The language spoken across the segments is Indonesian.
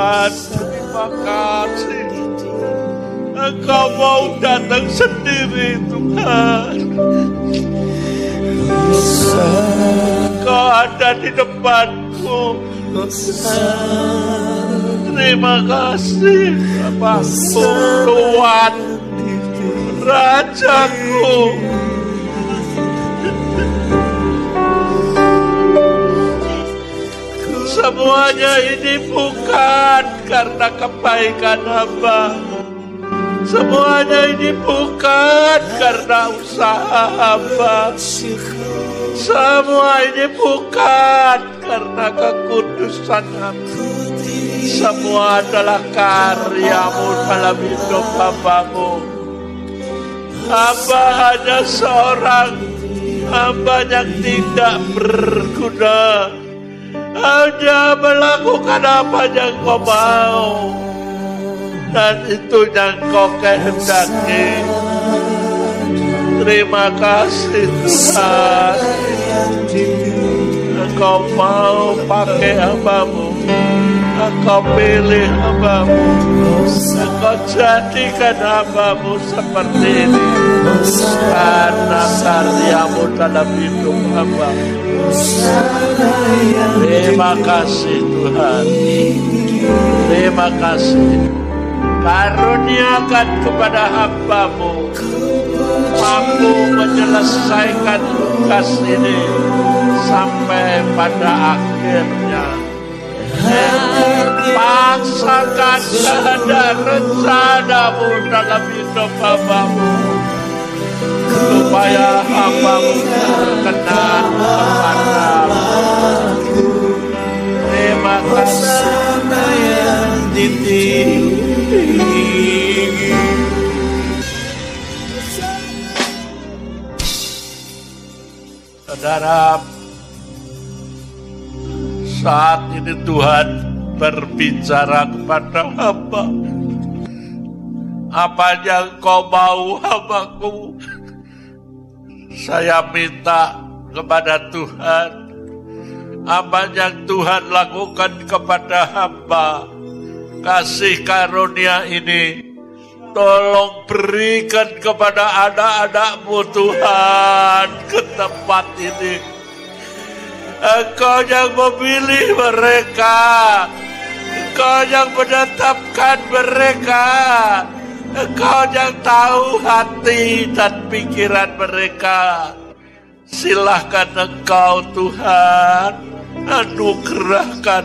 Tuhan, terima kasih. Engkau mau datang sendiri Tuhan. Engkau ada di depanku. Terima kasih Bapakku, Tuhan, Rajaku. Semuanya ini bukan karena kebaikan hamba. Semuanya ini bukan karena usaha hamba. Semua ini bukan karena kekudusan hamba. Semua adalah karyamu dalam hidup hambamu. Hamba hanya seorang hamba yang tidak berguna, hanya melakukan apa yang kau mau, dan itu yang kau kehendaki. Terima kasih Tuhan, Engkau mau pakai hambamu, Engkau pilih hambamu, Engkau jadikan hambamu seperti ini karena karyamu dalam hidup hamba. Terima kasih Tuhan, terima kasih. Karuniakan kepada hambamu mampu menyelesaikan tugas ini sampai pada akhirnya. Paksakan kehendak rencanamu dalam hidup hambamu supaya hambamu berkenan kepadamu. Terima kasih Saudara, saat ini Tuhan berbicara kepada hamba. Apa yang kau mau hambaku? Saya minta kepada Tuhan, apa yang Tuhan lakukan kepada hamba, kasih karunia ini tolong berikan kepada anak-anak-Mu Tuhan ke tempat ini. Engkau yang memilih mereka, Engkau yang menetapkan mereka, Engkau yang tahu hati dan pikiran mereka. Silahkan Engkau Tuhan anugerahkan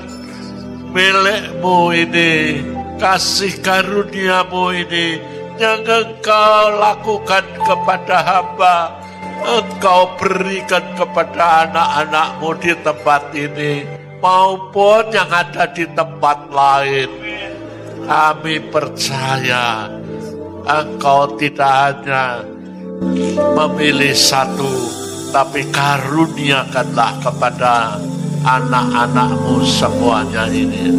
milik-Mu ini, kasih karunia-Mu ini yang Engkau lakukan kepada hamba, Engkau berikan kepada anak-anak-Mu di tempat ini maupun yang ada di tempat lain. Kami percaya Engkau tidak hanya memilih satu, tapi karuniakanlah kepada anak-anak-Mu semuanya ini.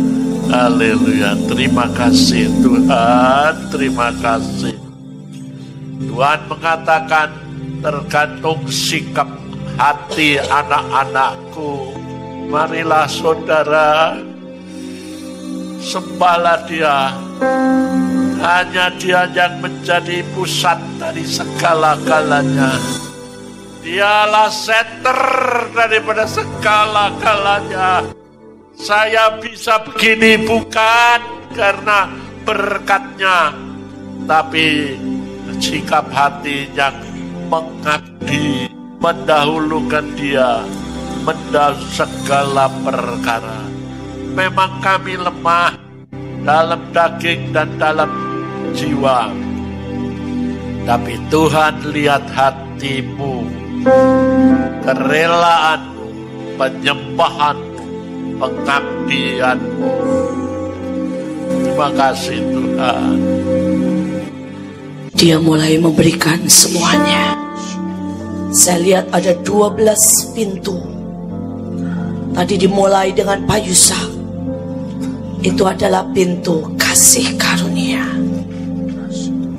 Haleluya, terima kasih Tuhan, terima kasih. Tuhan mengatakan tergantung sikap hati anak-anakku. Marilah saudara, sembahlah dia. Hanya dia yang menjadi pusat dari segala-galanya. Dialah senter daripada segala-galanya. Saya bisa begini bukan karena berkatnya, tapi sikap hati yang mengabdi, mendahulukan dia, mendahului segala perkara. Memang kami lemah dalam daging dan dalam jiwa, tapi Tuhan lihat hatimu, kerelaanmu, penyembahanmu, pengabdianmu. Terima kasih Tuhan. Dia mulai memberikan semuanya. Saya lihat ada 12 pintu. Tadi dimulai dengan payusa. Itu adalah pintu kasih karunia.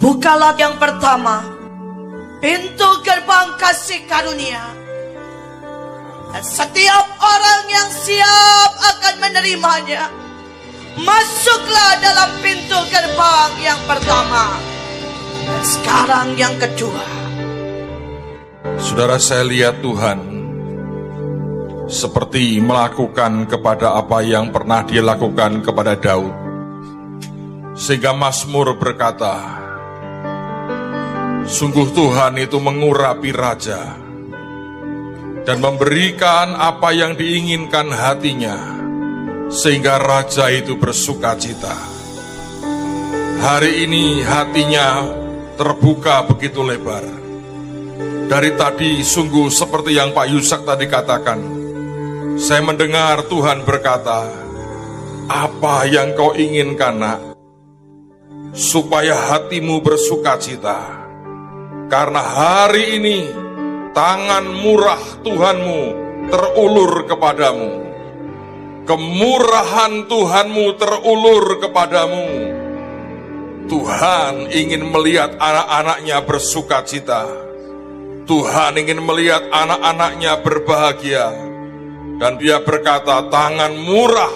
Bukalah yang pertama, pintu gerbang kasih karunia. Dan setiap orang yang siap akan menerimanya masuklah dalam pintu gerbang yang pertama. Dan sekarang yang kedua. Saudara, saya lihat Tuhan seperti melakukan kepada apa yang pernah Dia lakukan kepada Daud. Sehingga Mazmur berkata, sungguh Tuhan itu mengurapi raja dan memberikan apa yang diinginkan hatinya, sehingga raja itu bersukacita. Hari ini hatinya terbuka begitu lebar. Dari tadi sungguh seperti yang Pak Yusak tadi katakan, saya mendengar Tuhan berkata, apa yang kau inginkan, nak? Supaya hatimu bersukacita. Karena hari ini tangan murah Tuhanmu terulur kepadamu. Kemurahan Tuhanmu terulur kepadamu. Tuhan ingin melihat anak-anaknya bersukacita. Tuhan ingin melihat anak-anaknya berbahagia. Dan Dia berkata, tangan murah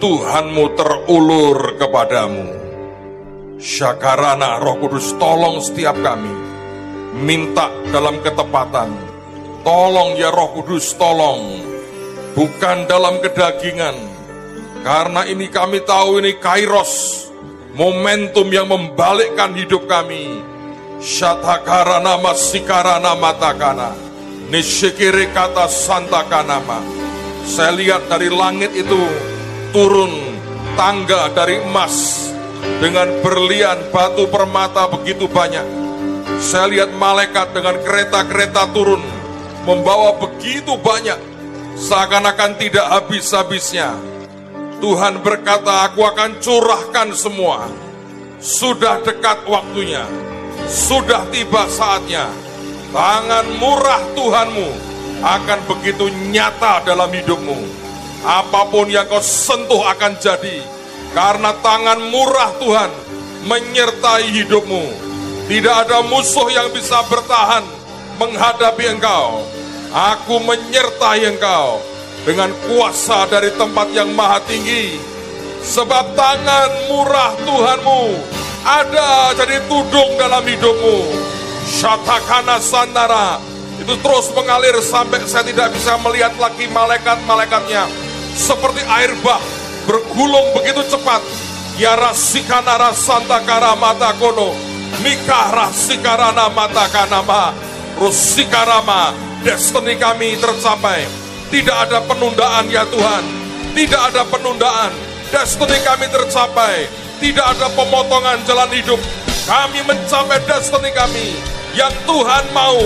Tuhanmu terulur kepadamu. Syakarana, Roh Kudus, tolong setiap kami. Minta dalam ketepatan. Tolong ya Roh Kudus, tolong. Bukan dalam kedagingan. Karena ini kami tahu ini kairos. Momentum yang membalikkan hidup kami. Syatakarana masikarana matakana. Nishikiri kata santakanama. Saya lihat dari langit itu turun tangga dari emas dengan berlian batu permata begitu banyak. Saya lihat malaikat dengan kereta-kereta turun membawa begitu banyak, seakan-akan tidak habis-habisnya. Tuhan berkata, aku akan curahkan semua. Sudah dekat waktunya, sudah tiba saatnya. Tangan murah Tuhanmu akan begitu nyata dalam hidupmu. Apapun yang kau sentuh akan jadi. Karena tangan murah Tuhan menyertai hidupmu. Tidak ada musuh yang bisa bertahan menghadapi engkau. Aku menyertai engkau dengan kuasa dari tempat yang maha tinggi. Sebab tangan murah Tuhanmu ada jadi tudung dalam hidupmu. Syatakana sandara. Itu terus mengalir sampai saya tidak bisa melihat lagi malaikat-malaikatnya. Seperti air bah bergulung begitu cepat. Ya rasikana rasantaka mata kono. Nikah rasikarana mata kanama. Rusikarama. Destiny kami tercapai. Tidak ada penundaan ya Tuhan. Tidak ada penundaan. Destiny kami tercapai. Tidak ada pemotongan jalan hidup. Kami mencapai destiny kami yang Tuhan mau.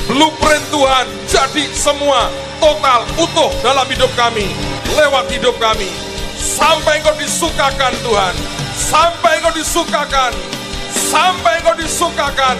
Blueprint Tuhan jadi semua total utuh dalam hidup kami. Lewat hidup kami. Sampai Engkau disukakan Tuhan. Sampai Engkau disukakan. Sampai Engkau disukakan.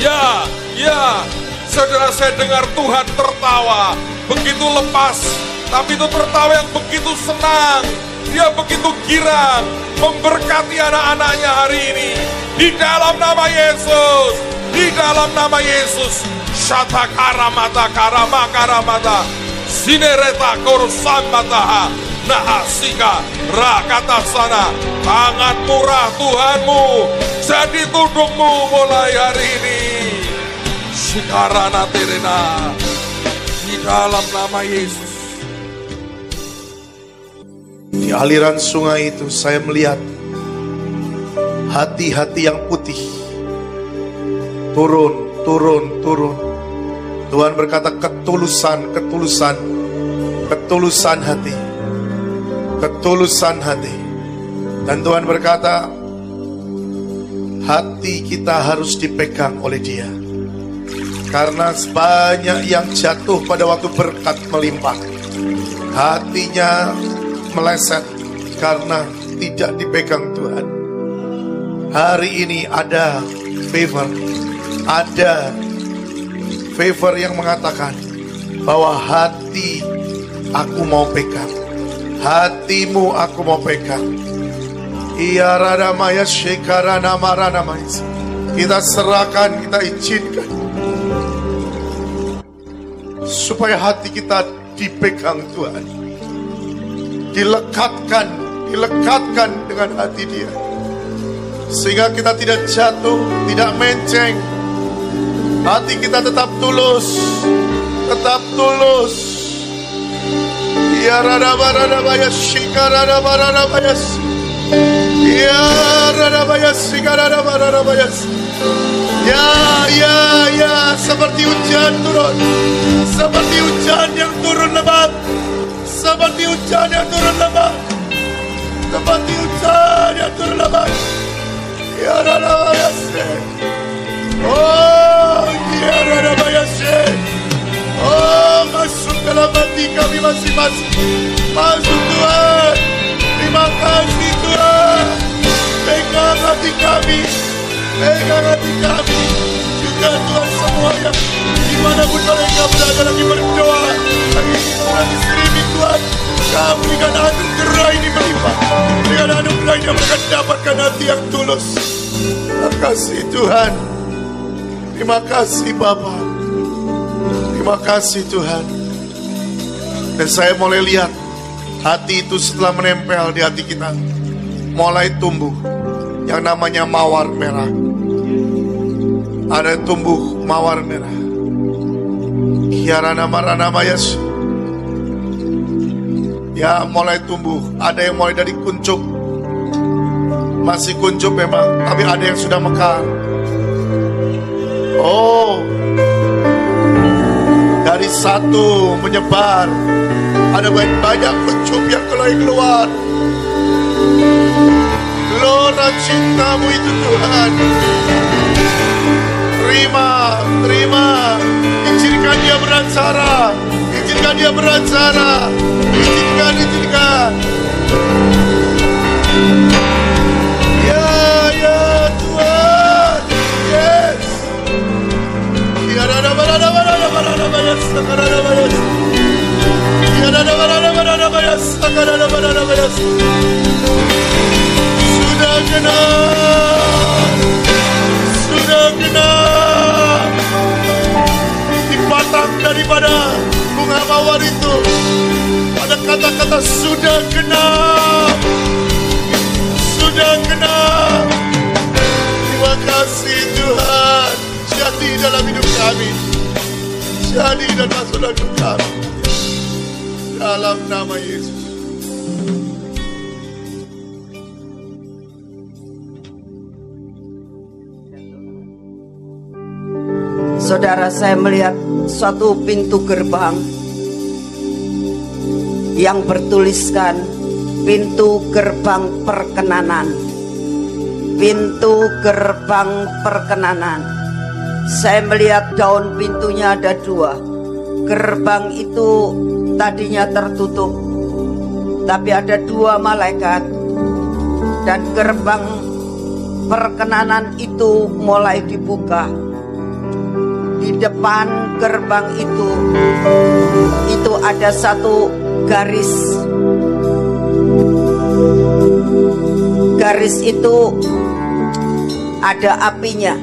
Ya, ya. Saudara, saya dengar Tuhan tertawa. Begitu lepas. Tapi itu tertawa yang begitu senang. Dia begitu girang. Memberkati anak-anaknya hari ini. Di dalam nama Yesus. Di dalam nama Yesus. Shata karamata karama karamata. Sinereta korsambataha. Nahasika rakata sana. Tangan murah Tuhanmu jadi tudungmu mulai hari ini. Shikarana terena. Di dalam nama Yesus. Di aliran sungai itu saya melihat hati-hati yang putih turun. Tuhan berkata ketulusan hati. Ketulusan hati. Dan Tuhan berkata hati kita harus dipegang oleh Dia. Karena banyak yang jatuh pada waktu berkat melimpah. Hatinya meleset karena tidak dipegang Tuhan. Hari ini ada favor yang mengatakan bahwa hati aku mau pegang. Hatimu aku mau pegang. Iya radamaya shekarana maranamaya. Kita serahkan, kita izinkan supaya hati kita dipegang Tuhan, dilekatkan dilekatkan dengan hati dia. Sehingga kita tidak jatuh, tidak menceng. Hati kita tetap tulus. Tetap tulus. Ya radabaya shikaradabaya. Ya radabaya shikaradabaya. Ya, seperti hujan turun. Seperti hujan yang turun lebat. Seperti hujan yang turun lebat. Seperti hujan yang turun lebat. Ya radabaya. Oh, ya radabaya. Oh, masuk dalam hati kami masing-masing. Masuk Tuhan. Terima kasih Tuhan. Pegang hati kami. Pegang hati kami. Juga Tuhan semuanya. Dimanapun mereka berada lagi berdoa. Lagi streaming Tuhan. Kau berikan anugerah ini melimpah. Berikan anugerah ini mereka dapatkan hati yang tulus. Terima kasih Tuhan. Terima kasih Bapa. Terima kasih Tuhan. Dan saya mulai lihat hati itu setelah menempel di hati kita mulai tumbuh yang namanya mawar merah. Ada tumbuh mawar merah. Kiarana marana mayas. Ya mulai tumbuh. Ada yang mulai dari kuncup. Masih kuncup memang, tapi ada yang sudah mekar. Oh, dari satu menyebar, ada banyak kuncup yang mulai keluar. Gelora cintamu itu Tuhan. Terima, izinkan dia beracara, izinkan dia beracara, izinkan. Ya Tuhan, yes. Sudah genap dipatang daripada bunga mawar itu. Ada kata-kata sudah genap. Terima kasih Tuhan. Jadi dalam hidup kami, jadi dan masuk dalam hidup kami, dalam nama Yesus. Saudara, saya melihat suatu pintu gerbang yang bertuliskan pintu gerbang perkenanan. Pintu gerbang perkenanan. Saya melihat daun pintunya ada 2. Gerbang itu tadinya tertutup, tapi ada 2 malaikat. Dan gerbang perkenanan itu mulai dibuka. Di depan gerbang itu ada satu garis. Garis itu ada apinya.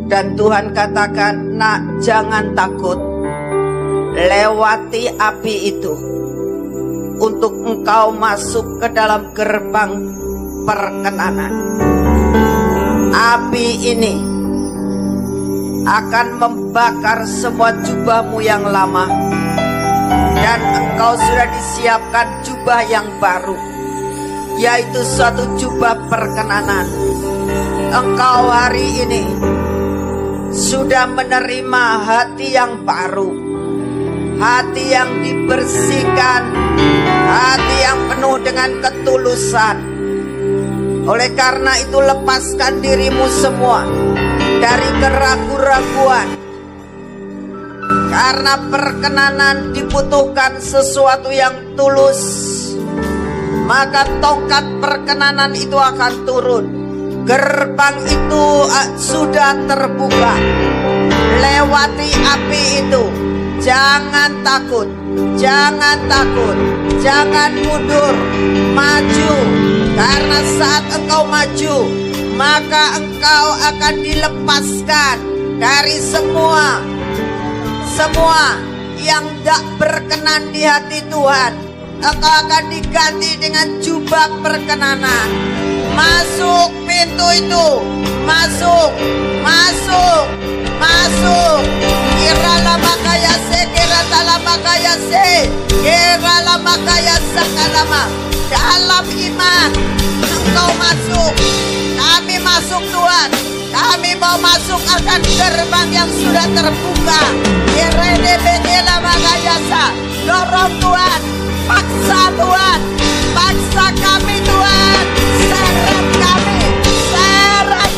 Dan Tuhan katakan, nak, jangan takut. Lewati api itu untuk engkau masuk ke dalam gerbang perkenanan. Api ini akan membakar semua jubahmu yang lama, dan engkau sudah disiapkan jubah yang baru, yaitu suatu jubah perkenanan. Engkau hari ini sudah menerima hati yang baru, hati yang dibersihkan, hati yang penuh dengan ketulusan. Oleh karena itu, lepaskan dirimu semua dari keraguan-raguan. Karena perkenanan dibutuhkan sesuatu yang tulus, maka tongkat perkenanan itu akan turun. Gerbang itu sudah terbuka. Lewati api itu. Jangan takut, jangan takut, jangan mundur, maju. Karena saat engkau maju, maka engkau akan dilepaskan dari semua yang tidak berkenan di hati Tuhan. engkau akan diganti dengan jubah perkenanan. Masuk pintu itu, masuk, masuk, masuk. Kira lama kaya se, kira lama kaya se, kira lama kaya sakalama. Dalam iman engkau masuk, kami masuk Tuhan. Kami mau masuk akan gerbang yang sudah terbuka. Dorong Tuhan, paksa Tuhan, paksa kami Tuhan, seret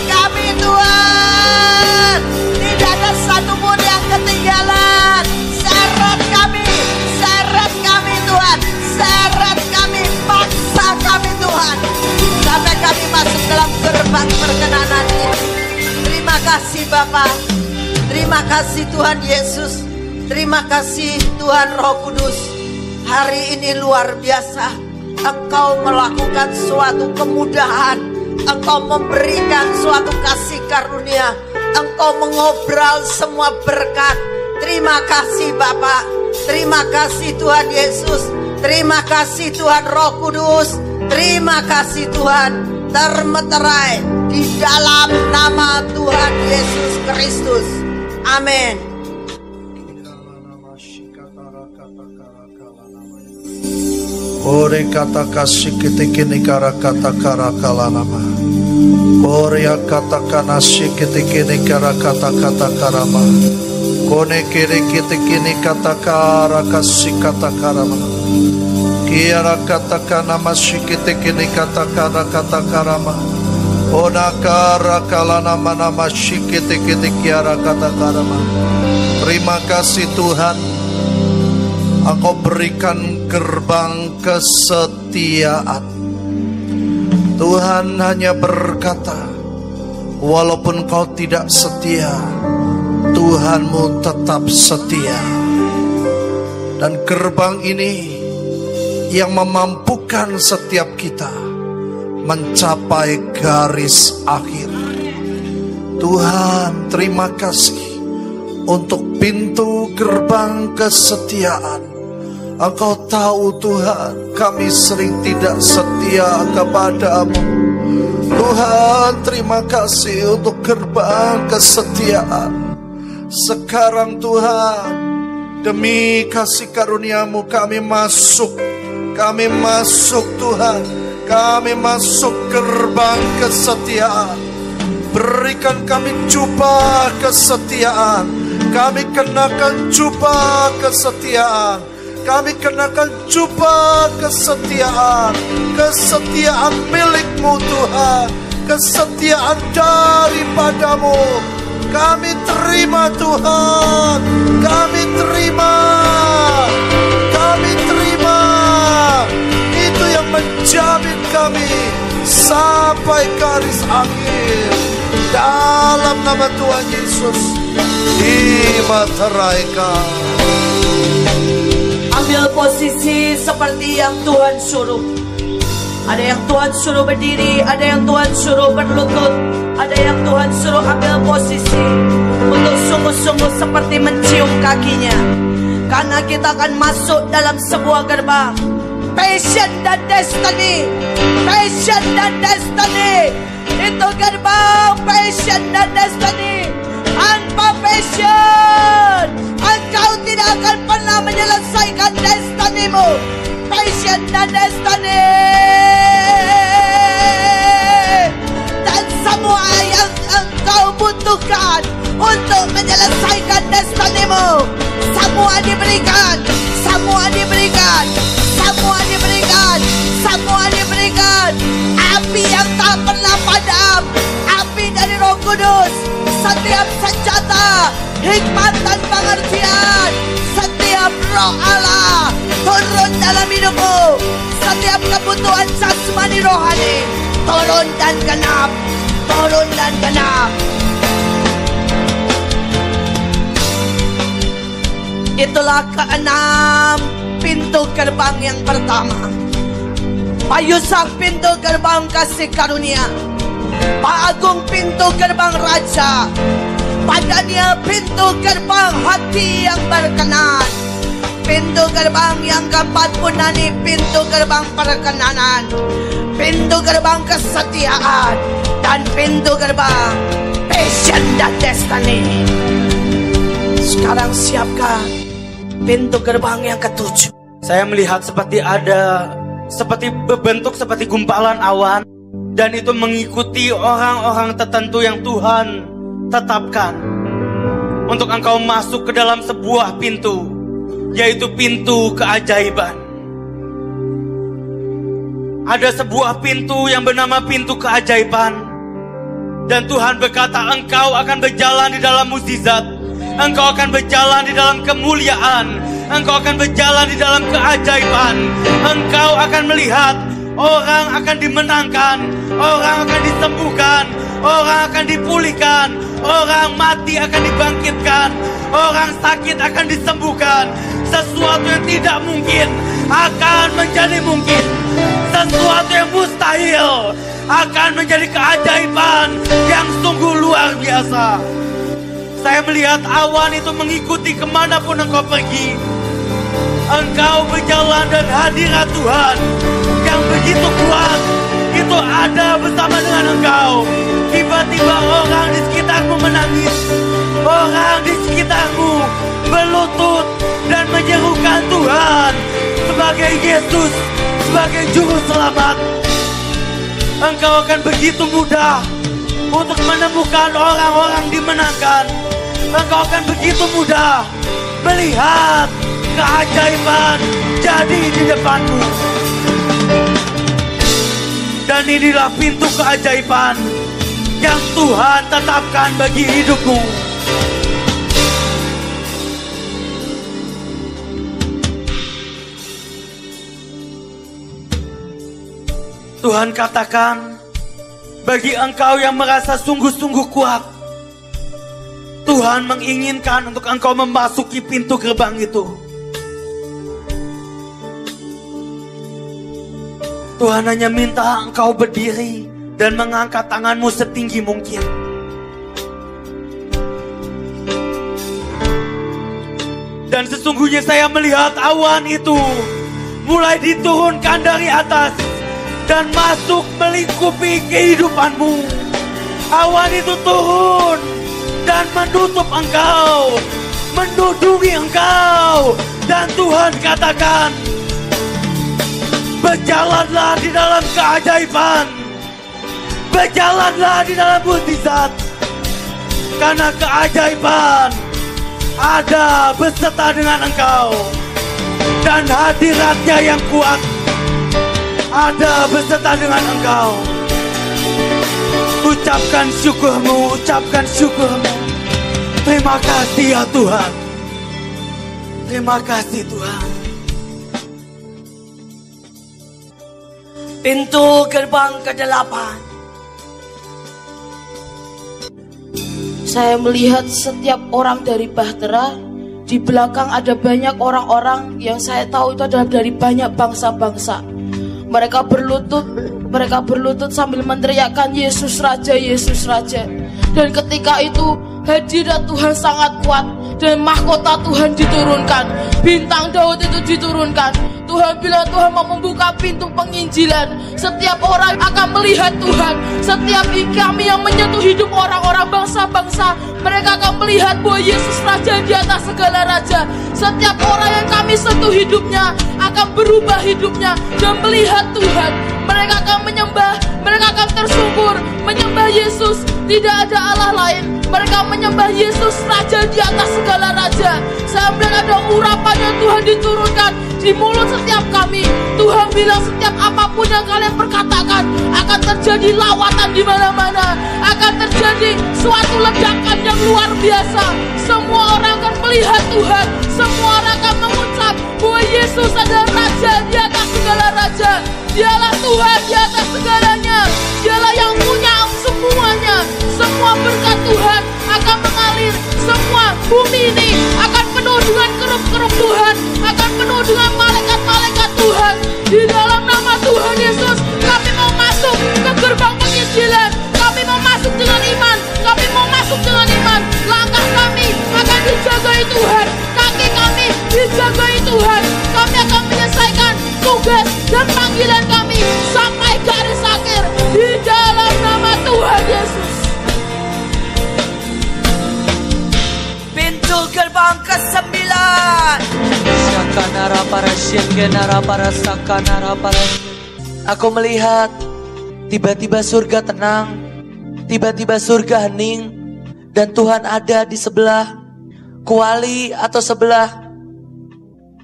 kami Tuhan. Tidak ada satupun yang ketinggalan. Seret kami Tuhan, seret kami, paksa kami Tuhan, sampai kami masuk dalam gerbang perkenanan ini. Terima kasih Bapa, terima kasih Tuhan Yesus, terima kasih Tuhan Roh Kudus. Hari ini luar biasa, Engkau melakukan suatu kemudahan, Engkau memberikan suatu kasih karunia, Engkau mengobral semua berkat. Terima kasih Bapa, terima kasih Tuhan Yesus, terima kasih Tuhan Roh Kudus, terima kasih Tuhan. Termeterai di dalam nama Tuhan Yesus Kristus. Amin. Ore kata kasih ketekini kara kata kara kala nama. Ore kata kanasi ketekini kara kata kata karama. Kone kiri ketekini kata kara kasih kata karama. Kiara kata kana masih ketekini kata kara kata karama. Ona kara kala nama nama masih ketekini kiara kata karama. Terima kasih Tuhan, Engkau berikan gerbang kesetiaan. Tuhan hanya berkata, walaupun kau tidak setia, Tuhanmu tetap setia. Dan gerbang ini yang memampukan setiap kita mencapai garis akhir. Tuhan, terima kasih untuk pintu gerbang kesetiaan. Engkau tahu Tuhan, kami sering tidak setia kepadamu. Tuhan, terima kasih untuk gerbang kesetiaan. Sekarang Tuhan, demi kasih karuniamu kami masuk Tuhan, kami masuk gerbang kesetiaan. Berikan kami jubah kesetiaan, kami kenakan jubah kesetiaan, kami kenakan jubah kesetiaan, kesetiaan milikmu Tuhan, kesetiaan daripadamu. Kami terima Tuhan, kami terima. Itu yang menjamin kami sampai garis akhir. Dalam nama Tuhan Yesus, Imataraika. Ambil posisi seperti yang Tuhan suruh. Ada yang Tuhan suruh berdiri, ada yang Tuhan suruh berlutut, ada yang Tuhan suruh ambil posisi untuk sungguh-sungguh seperti mencium kakinya. Karena kita akan masuk dalam sebuah gerbang passion dan destiny. Passion dan destiny. Itu gerbang passion dan destiny. Tanpa passion, engkau tidak akan pernah menyelesaikan destinimu. Passion dan destiny. Dan semua yang engkau butuhkan untuk menyelesaikan destinimu, semua diberikan, semua diberikan, semua diberikan, semua diberikan. Api yang tak pernah padam, api dari Roh Kudus. Setiap senjata, hikmat dan pengertian, setiap roh Allah turun dalam hidupmu. Setiap kebutuhan jasmani rohani turun dan genap, turun dan genap. Itulah keenam pintu gerbang yang pertama. Pak Yusak pintu gerbang kasih karunia. Pak Agung pintu gerbang raja. Pak Daniel pintu gerbang hati yang berkenan. pintu gerbang yang keempat pun nanti pintu gerbang perkenanan, pintu gerbang kesetiaan, dan pintu gerbang passion dan destiny. Sekarang siapkan pintu gerbang yang ketujuh. Saya melihat seperti berbentuk seperti gumpalan awan, dan itu mengikuti orang-orang tertentu yang Tuhan tetapkan untuk engkau masuk ke dalam sebuah pintu, yaitu pintu keajaiban. Ada sebuah pintu yang bernama pintu keajaiban, dan Tuhan berkata engkau akan berjalan di dalam mukjizat, engkau akan berjalan di dalam kemuliaan, engkau akan berjalan di dalam keajaiban. Engkau akan melihat orang akan dimenangkan, orang akan disembuhkan, orang akan dipulihkan, orang mati akan dibangkitkan, orang sakit akan disembuhkan. Sesuatu yang tidak mungkin akan menjadi mungkin, sesuatu yang mustahil akan menjadi keajaiban yang sungguh luar biasa. Saya melihat awan itu mengikuti kemanapun engkau pergi. Engkau berjalan dan hadirat Tuhan yang begitu kuat itu ada bersama dengan engkau. Tiba-tiba orang di sekitarmu menangis, orang di sekitarmu berlutut dan menyerukan Tuhan sebagai Yesus, sebagai Juru Selamat. Engkau akan begitu mudah untuk menemukan orang-orang dimenangkan. Engkau akan begitu mudah melihat keajaiban jadi di depanmu. Dan inilah pintu keajaiban yang Tuhan tetapkan bagi hidupmu. Tuhan katakan, bagi engkau yang merasa sungguh-sungguh kuat, Tuhan menginginkan untuk engkau memasuki pintu gerbang itu. Tuhan hanya minta engkau berdiri dan mengangkat tanganmu setinggi mungkin. Dan sesungguhnya saya melihat awan itu mulai diturunkan dari atas dan masuk melingkupi kehidupanmu. Awan itu turun dan menutup engkau, menudungi engkau. Dan Tuhan katakan, berjalanlah di dalam keajaiban, berjalanlah di dalam mukjizat, karena keajaiban ada beserta dengan engkau, dan hadiratnya yang kuat ada beserta dengan engkau. Ucapkan syukurmu, ucapkan syukurmu. Terima kasih ya Tuhan. Terima kasih Tuhan. Pintu gerbang ke-8. Saya melihat setiap orang dari Bahtera. Di belakang ada banyak orang-orang yang saya tahu itu adalah dari banyak bangsa-bangsa. Mereka berlutut sambil meneriakkan Yesus Raja, Yesus Raja. Dan ketika itu hadirat Tuhan sangat kuat dan mahkota Tuhan diturunkan. Bintang Daud itu diturunkan. Tuhan bilang Tuhan mau membuka pintu penginjilan. Setiap orang akan melihat Tuhan. Setiap kami yang menyentuh hidup orang-orang bangsa-bangsa, mereka akan melihat bahwa Yesus Raja di atas segala raja. Setiap orang yang kami sentuh hidupnya akan berubah hidupnya dan melihat Tuhan. Mereka akan menyembah, mereka akan tersungkur menyembah Yesus. Tidak ada Allah lain. Mereka menyembah Yesus Raja di atas segala raja. Saya melihat ada urapan yang Tuhan diturunkan di mulut setiap kami. Tuhan bilang setiap apapun yang kalian perkatakan akan terjadi lawatan di mana-mana. Akan terjadi suatu ledakan yang luar biasa. Semua orang akan melihat Tuhan. Semua orang akan mengucap bahwa Yesus adalah Raja di atas segala raja. Dialah Tuhan di atas segalanya. Dialah yang punya semuanya. Semua berkat Tuhan akan mengalir. Semua bumi ini akan penuh dengan kerup-kerup Tuhan. Akan penuh dengan malaikat-malaikat Tuhan. Di dalam nama Tuhan Yesus, kami mau masuk ke gerbang penginjilan. Kami mau masuk dengan iman. Kami mau masuk dengan iman. Langkah kami akan dijagai Tuhan. Kaki kami dijagai Tuhan. gerbang ke-9. Aku melihat tiba-tiba surga tenang, tiba-tiba surga hening, dan Tuhan ada di sebelah kuali atau sebelah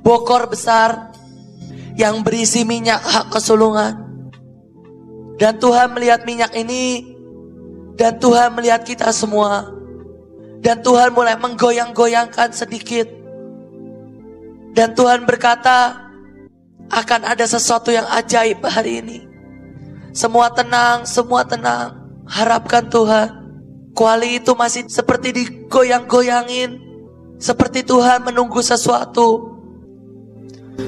bokor besar yang berisi minyak hak kesulungan. Dan Tuhan melihat minyak ini, dan Tuhan melihat kita semua, dan Tuhan mulai menggoyang-goyangkan sedikit. Dan Tuhan berkata, akan ada sesuatu yang ajaib hari ini. Semua tenang, harapkan Tuhan. Kuali itu masih seperti digoyang-goyangin, seperti Tuhan menunggu sesuatu.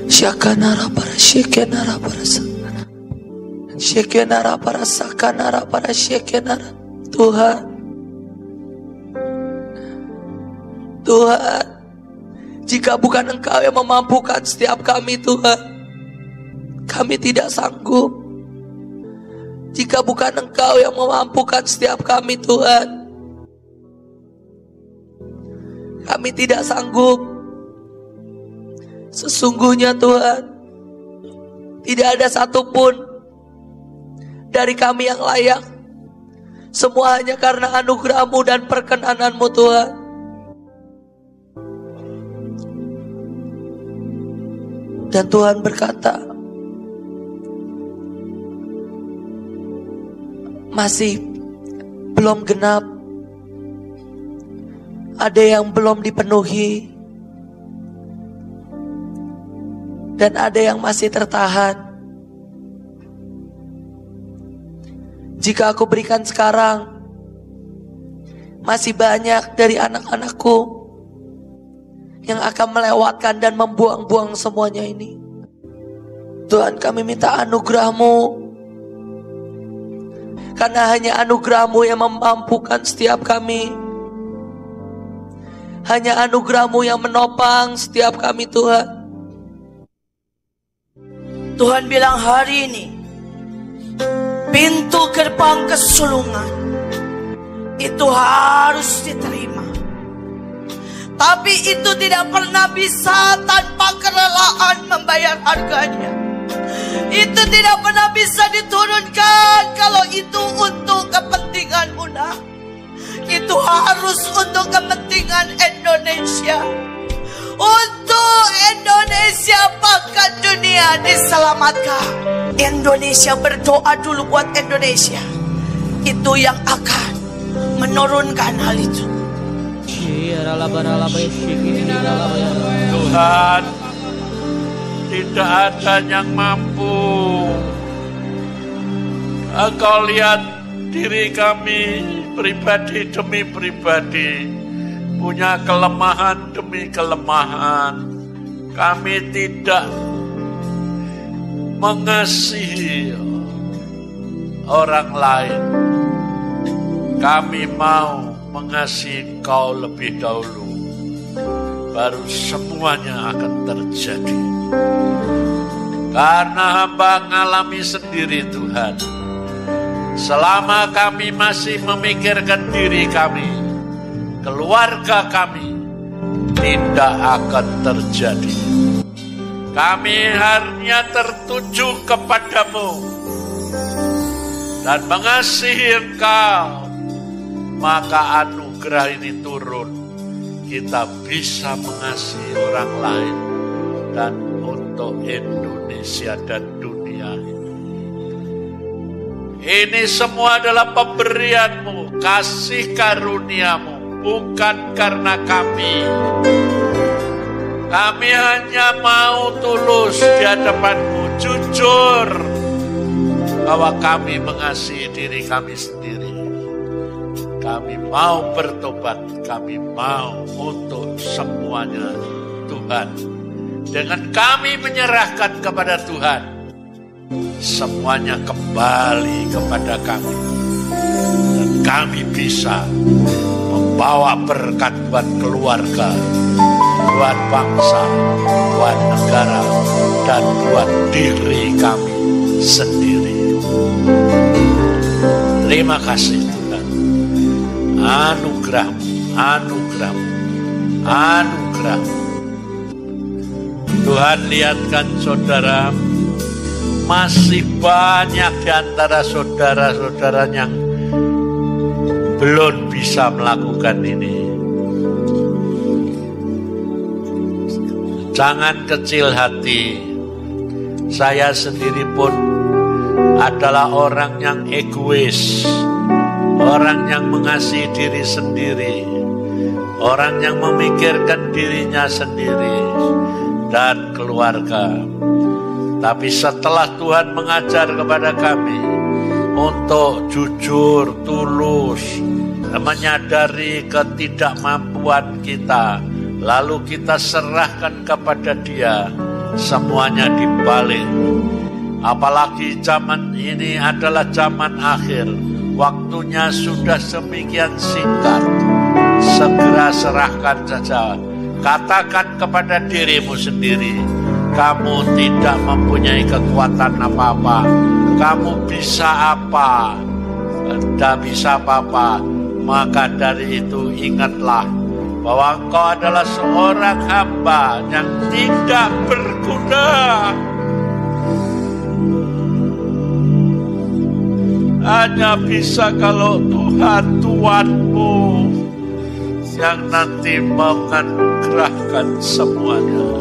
Syakanara para syekenara para sakana. Syekenara para sakanara para syekenara. Tuhan, jika bukan Engkau yang memampukan setiap kami, Tuhan, kami tidak sanggup. Jika bukan Engkau yang memampukan setiap kami, Tuhan, kami tidak sanggup. Sesungguhnya Tuhan, tidak ada satupun dari kami yang layak. Semua hanya karena anugerah-Mu dan perkenanan-Mu, Tuhan. Dan Tuhan berkata, masih belum genap. Ada yang belum dipenuhi. Dan ada yang masih tertahan. Jika aku berikan sekarang, masih banyak dari anak-anakku yang akan melewatkan dan membuang-buang semuanya ini. Tuhan, kami minta anugerah-Mu, karena hanya anugerah-Mu yang memampukan setiap kami. Hanya anugerah-Mu yang menopang setiap kami, Tuhan. Tuhan bilang hari ini, pintu gerbang kesulungan itu harus diterima. Tapi itu tidak pernah bisa tanpa kerelaan membayar harganya. Itu tidak pernah bisa diturunkan kalau itu untuk kepentingan Una. Itu harus untuk kepentingan Indonesia. Untuk Indonesia, bahkan dunia diselamatkan. Indonesia, berdoa dulu buat Indonesia. Itu yang akan menurunkan hal itu. Tuhan, tidak ada yang mampu. Engkau lihat diri kami pribadi demi pribadi, punya kelemahan demi kelemahan. Kami tidak mengasihi orang lain. Kami mau mengasihi Kau lebih dahulu, baru semuanya akan terjadi. Karena hamba mengalami sendiri, Tuhan, selama kami masih memikirkan diri kami, keluarga kami, tidak akan terjadi. Kami hanya tertuju kepadamu dan mengasihi Engkau, maka anugerah ini turun. Kita bisa mengasihi orang lain dan untuk Indonesia dan dunia ini. Ini semua adalah pemberian-Mu, kasih karunia-Mu, bukan karena kami. Kami hanya mau tulus di hadapan-Mu, jujur bahwa kami mengasihi diri kami sendiri. Kami mau bertobat, kami mau untuk semuanya, Tuhan. Dengan kami menyerahkan kepada Tuhan, semuanya kembali kepada kami. Dan kami bisa membawa berkat buat keluarga, buat bangsa, buat negara, dan buat diri kami sendiri. Terima kasih Tuhan. Anugerah-Mu, anugerah-Mu anugerah. Tuhan, lihatkan saudara, masih banyak di antara saudara-saudara yang belum bisa melakukan ini. Jangan kecil hati. Saya sendiri pun adalah orang yang egois, orang yang mengasihi diri sendiri, orang yang memikirkan dirinya sendiri dan keluarga. Tapi setelah Tuhan mengajar kepada kami untuk jujur, tulus, menyadari ketidakmampuan kita, lalu kita serahkan kepada Dia, semuanya dibalik. Apalagi zaman ini adalah zaman akhir, waktunya sudah semikian singkat. Segera serahkan saja. Katakan kepada dirimu sendiri, kamu tidak mempunyai kekuatan apa-apa. Kamu bisa apa? Tidak bisa apa-apa. Maka dari itu ingatlah bahwa engkau adalah seorang hamba yang tidak berguna. Hanya bisa kalau Tuhan Tuhanmu yang nanti menganugerahkan semuanya.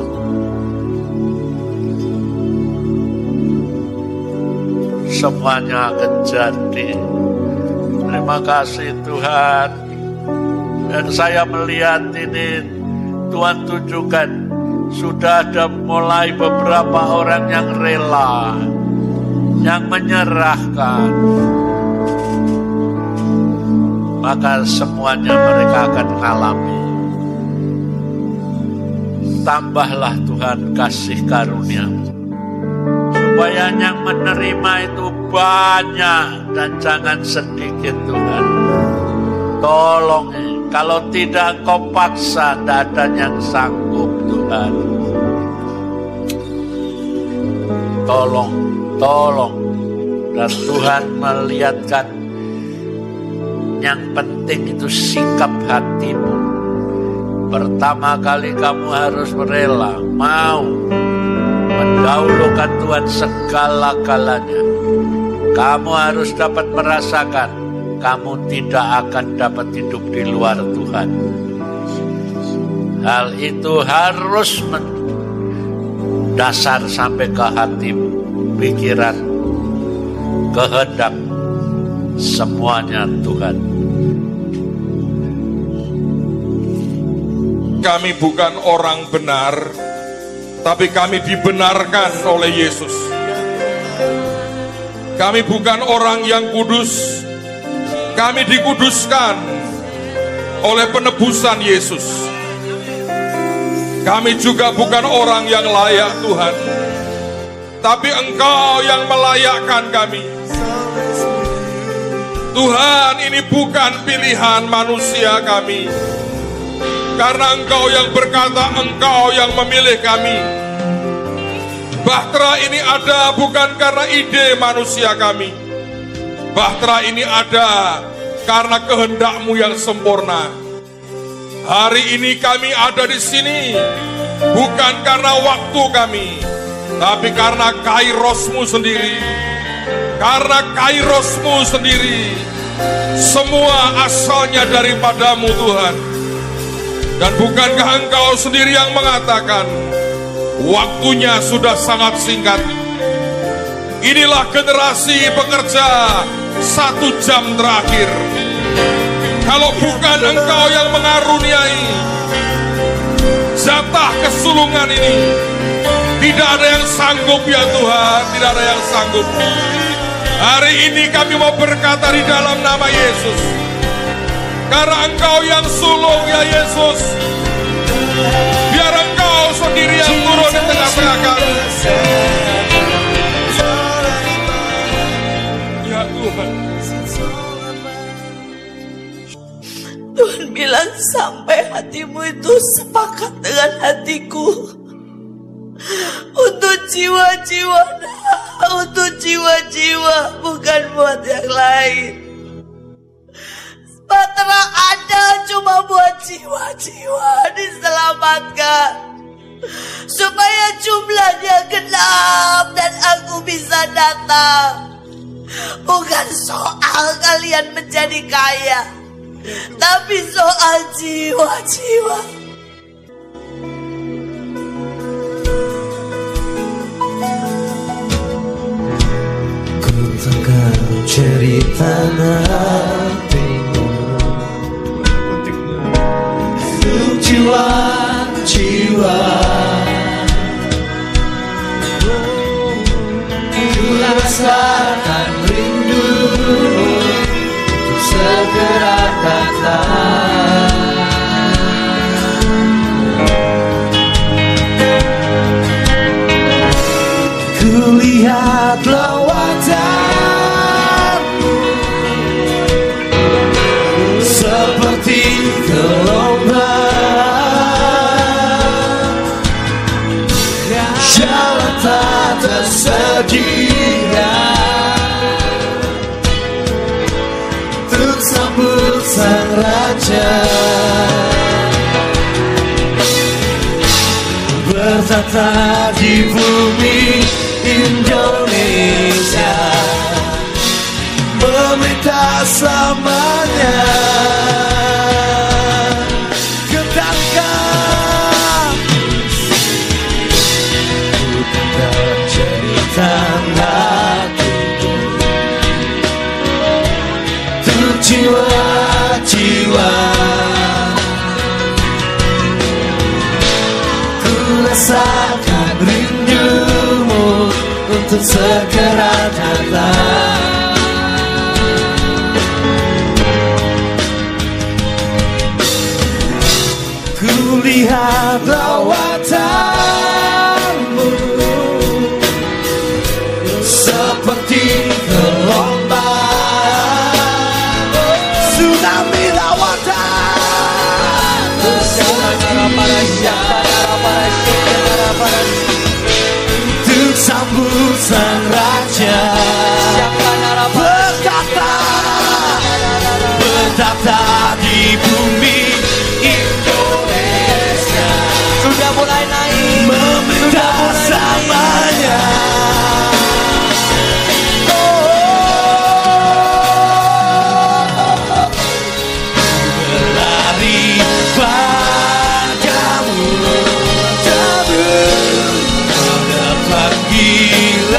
Semuanya akan jadi. Terima kasih Tuhan. Dan saya melihat ini, Tuhan tunjukkan sudah ada mulai beberapa orang yang rela, yang menyerahkan. Maka semuanya mereka akan alami. Tambahlah Tuhan kasih karunia, supaya yang menerima itu banyak dan jangan sedikit Tuhan. Tolong, kalau tidak Engkau paksa, tidak ada yang sanggup Tuhan. Tolong. Dan Tuhan melihatkan yang penting itu sikap hatimu. Pertama kali kamu harus rela, mau mendahulukan Tuhan segala-galanya. Kamu harus dapat merasakan kamu tidak akan dapat hidup di luar Tuhan. Hal itu harus mendasar sampai ke hatimu, pikiran, kehendak, semuanya Tuhan. Kami bukan orang benar, tapi kami dibenarkan oleh Yesus. Kami bukan orang yang kudus, kami dikuduskan oleh penebusan Yesus. Kami juga bukan orang yang layak Tuhan, tapi Engkau yang melayakkan kami. Tuhan, ini bukan pilihan manusia kami, karena Engkau yang berkata, Engkau yang memilih kami. Bahtera ini ada bukan karena ide manusia kami. Bahtera ini ada karena kehendak-Mu yang sempurna. Hari ini kami ada di sini bukan karena waktu kami, tapi karena Kairos-Mu sendiri. Karena Kairos-Mu sendiri, semua asalnya daripada-Mu Tuhan. Dan bukankah Engkau sendiri yang mengatakan, waktunya sudah sangat singkat. Inilah generasi pekerja 1 jam terakhir. Kalau bukan Engkau yang mengaruniai jatah kesulungan ini, tidak ada yang sanggup ya Tuhan, tidak ada yang sanggup. Hari ini kami mau berkata di dalam nama Yesus, karena Engkau yang sulung ya Yesus, biar Engkau sendiri yang turun di tengah-tengah kami. Ya Tuhan. Tuhan bilang sampai hatimu itu sepakat dengan hatiku. Untuk jiwa-jiwa, bukan buat yang lain. Bahtera ada cuma buat jiwa-jiwa di selamatkan. Supaya jumlahnya genap dan aku bisa datang. Bukan soal kalian menjadi kaya, tapi soal jiwa-jiwa. Ku takkan cerita hatimu untuk jiwa-jiwa. Ku rasakan rindu untuk segera datang. Ku lihat lawatanmu seperti gelombang, jalan tak tersedia untuk sambut sang raja. Bertata di bumi Indonesia, meminta selamanya. Katakan ku takkan cerita hatimu untuk jiwa-jiwa. Ku rasakan rindumu untuk segera datang. Ku lihat lawatanmu seperti gelombang, tsunami lawatan. Untuk sambut sang raja, bertata di bumi Indonesia. Sudah mulai naik, Meminta samanya. Berlari padamu, pada panggilan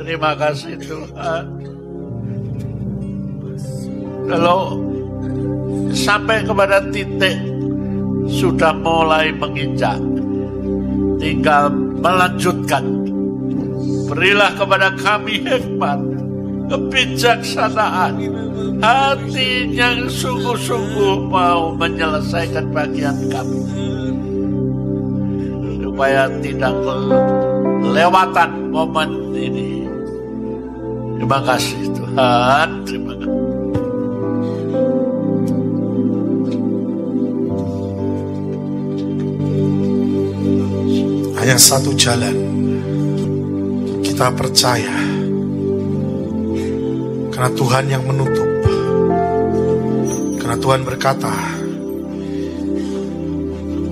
Terima kasih Tuhan. Kalau sampai kepada titik sudah mulai menginjak, tinggal melanjutkan. Berilah kepada kami hikmat, kebijaksanaan, hati yang sungguh-sungguh mau menyelesaikan bagian kami, supaya tidak kelewatan momen ini. Terima kasih Tuhan, terima kasih. Hanya satu jalan, kita percaya, karena Tuhan yang menutup. Karena Tuhan berkata,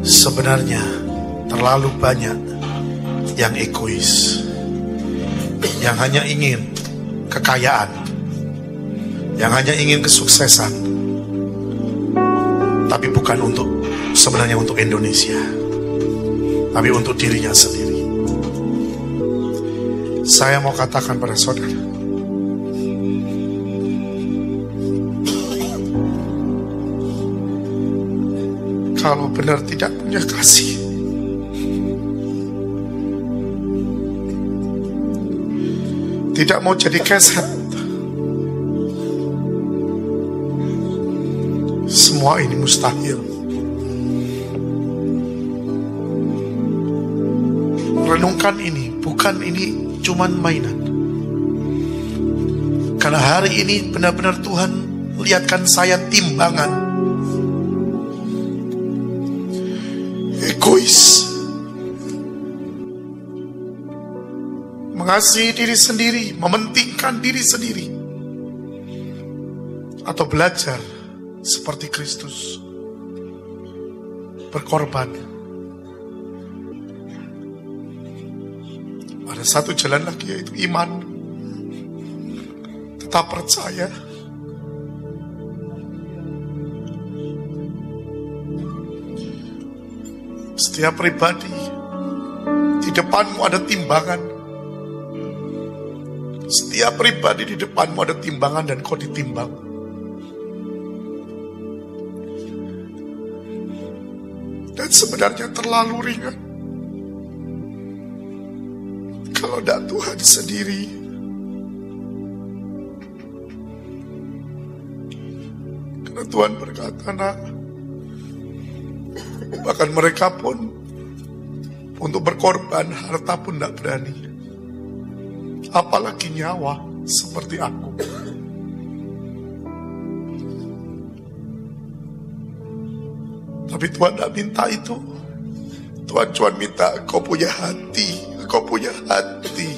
sebenarnya terlalu banyak yang egois, yang hanya ingin kekayaan, yang hanya ingin kesuksesan, tapi bukan sebenarnya untuk Indonesia, tapi untuk dirinya sendiri. Saya mau katakan pada saudara, kalau benar tidak punya kasih, tidak mau jadi keset, semua ini mustahil. Renungkan ini, bukan ini cuman mainan. Karena hari ini benar-benar Tuhan lihatkan saya timbangan. Egois. Mengasihi diri sendiri, mementingkan diri sendiri. Atau belajar seperti Kristus, berkorban. Ada satu jalan lagi, yaitu iman. Tetap percaya. Setiap pribadi, di depanmu ada timbangan. Setiap pribadi di depanmu ada timbangan dan kau ditimbang. Dan sebenarnya terlalu ringan kalau tidak Tuhan sendiri. Karena Tuhan berkata, nak, bahkan mereka pun untuk berkorban harta pun tidak berani, apalagi nyawa seperti aku. Tapi Tuhan tidak minta itu. Tuhan cuma minta kau punya hati. Kau punya hati.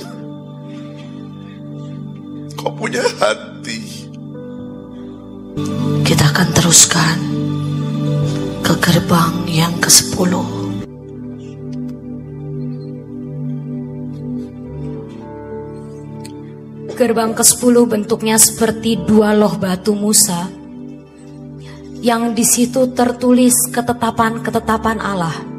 Kau punya hati. Kita akan teruskan ke gerbang yang ke-10. Gerbang ke-10 bentuknya seperti dua loh batu Musa, yang di situ tertulis ketetapan-ketetapan Allah.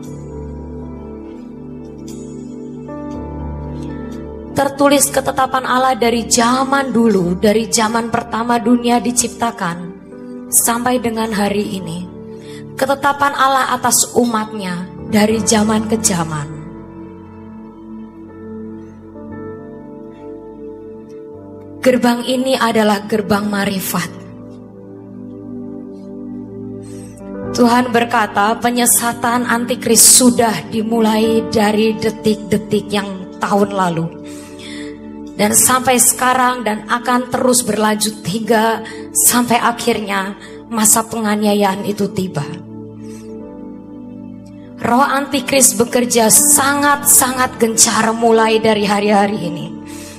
Tertulis ketetapan Allah dari zaman dulu, dari zaman pertama dunia diciptakan sampai dengan hari ini. Ketetapan Allah atas umatnya dari zaman ke zaman. Gerbang ini adalah gerbang marifat. Tuhan berkata penyesatan antikris sudah dimulai dari detik-detik yang tahun lalu. Dan sampai sekarang dan akan terus berlanjut hingga sampai akhirnya masa penganiayaan itu tiba. Roh antikris bekerja sangat-sangat gencar mulai dari hari-hari ini.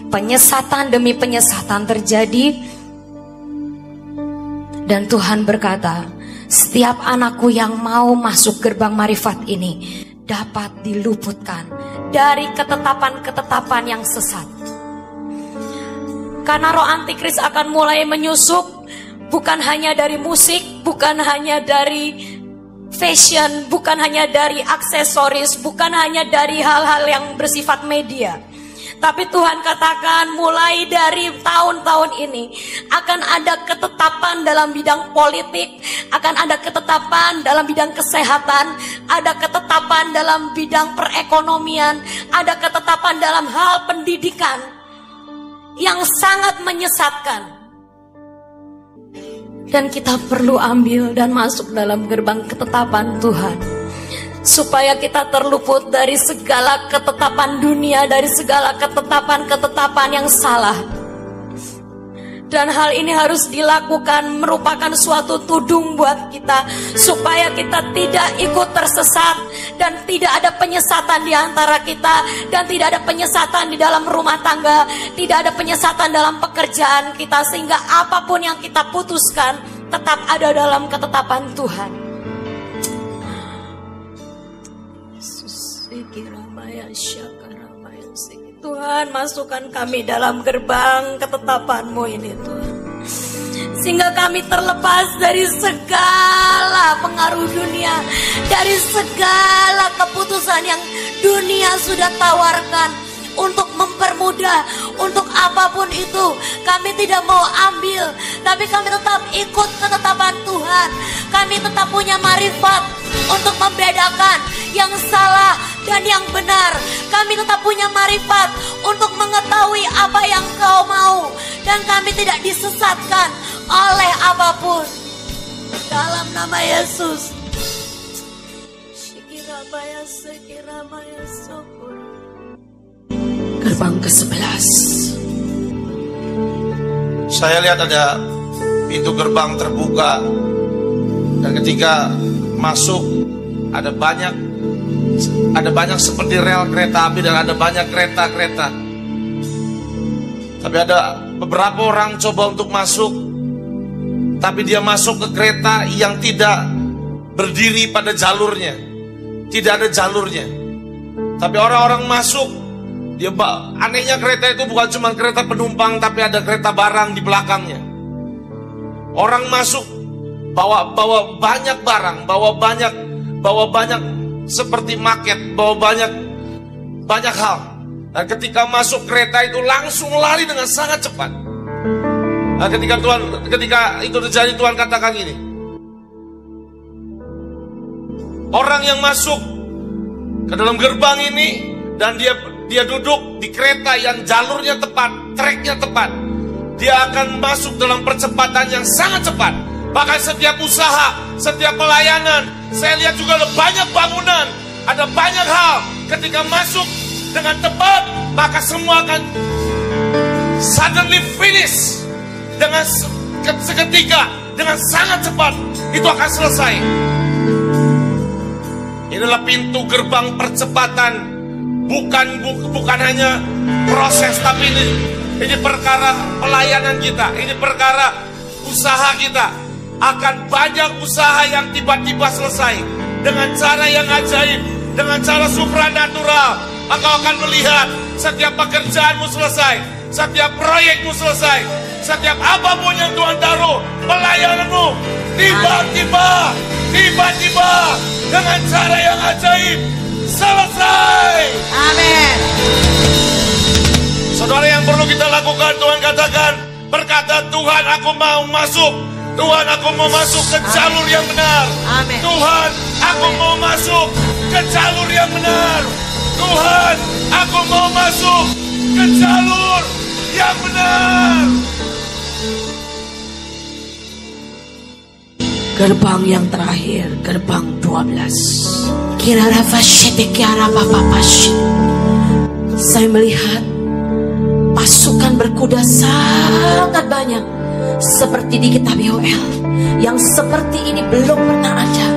Penyesatan demi penyesatan terjadi. Dan Tuhan berkata, Setiap anakku yang mau masuk gerbang marifat ini dapat diluputkan dari ketetapan-ketetapan yang sesat. Karena roh antikris akan mulai menyusup, bukan hanya dari musik, bukan hanya dari fashion, bukan hanya dari aksesoris, bukan hanya dari hal-hal yang bersifat media. Tapi Tuhan katakan mulai dari tahun-tahun ini akan ada ketetapan dalam bidang politik, akan ada ketetapan dalam bidang kesehatan, ada ketetapan dalam bidang perekonomian, ada ketetapan dalam hal pendidikan yang sangat menyesatkan. Dan kita perlu ambil dan masuk dalam gerbang ketetapan Tuhan, supaya kita terluput dari segala ketetapan dunia, dari segala ketetapan-ketetapan yang salah. Dan hal ini harus dilakukan, merupakan suatu tudung buat kita, supaya kita tidak ikut tersesat, dan tidak ada penyesatan di antara kita, dan tidak ada penyesatan di dalam rumah tangga, tidak ada penyesatan dalam pekerjaan kita, sehingga apapun yang kita putuskan tetap ada dalam ketetapan Tuhan. Tuhan, masukkan kami dalam gerbang ketetapan-Mu ini Tuhan, sehingga kami terlepas dari segala pengaruh dunia, dari segala keputusan yang dunia sudah tawarkan untuk mempermudah, untuk apapun itu kami tidak mau ambil, tapi kami tetap ikut ketetapan Tuhan. Kami tetap punya marifat untuk membedakan yang salah dan yang benar. Kami tetap punya marifat untuk mengetahui apa yang Kau mau, dan kami tidak disesatkan oleh apapun. Dalam nama Yesus. Gerbang ke-11. Saya lihat ada pintu gerbang terbuka, dan ketika masuk ada banyak seperti rel kereta api, dan ada banyak kereta-kereta. Tapi ada beberapa orang coba untuk masuk, tapi dia masuk ke kereta yang tidak berdiri pada jalurnya, tidak ada jalurnya. Tapi orang-orang masuk, anehnya kereta itu bukan cuma kereta penumpang, tapi ada kereta barang di belakangnya. Orang masuk bawa banyak barang, bawa banyak seperti market, bawa banyak hal. Dan ketika masuk kereta itu langsung lari dengan sangat cepat. Nah, ketika itu terjadi, Tuhan katakan gini, orang yang masuk ke dalam gerbang ini dan dia duduk di kereta yang jalurnya tepat, treknya tepat, dia akan masuk dalam percepatan yang sangat cepat. Bahkan setiap usaha, setiap pelayanan, saya lihat juga ada banyak bangunan, ada banyak hal. Ketika masuk dengan tepat, maka semua akan suddenly finish. Dengan seketika, dengan sangat cepat, itu akan selesai. Inilah pintu gerbang percepatan. Bukan hanya proses, tapi ini perkara pelayanan kita, ini perkara usaha kita. Akan banyak usaha yang tiba-tiba selesai dengan cara yang ajaib, dengan cara supranatural. Engkau akan melihat setiap pekerjaanmu selesai, setiap proyekmu selesai, setiap apapun yang Tuhan taruh, pelayananmu tiba-tiba dengan cara yang ajaib selesai. Amin. Saudara, yang perlu kita lakukan, Tuhan katakan, berkata, Tuhan aku mau masuk. Tuhan aku mau masuk ke jalur yang benar. Amin. Tuhan aku mau masuk ke jalur yang benar. Tuhan aku mau masuk ke jalur yang benar. Gerbang yang terakhir, gerbang 12. Saya melihat pasukan berkuda sangat banyak, seperti di kitab Yoel, yang seperti ini belum pernah ada.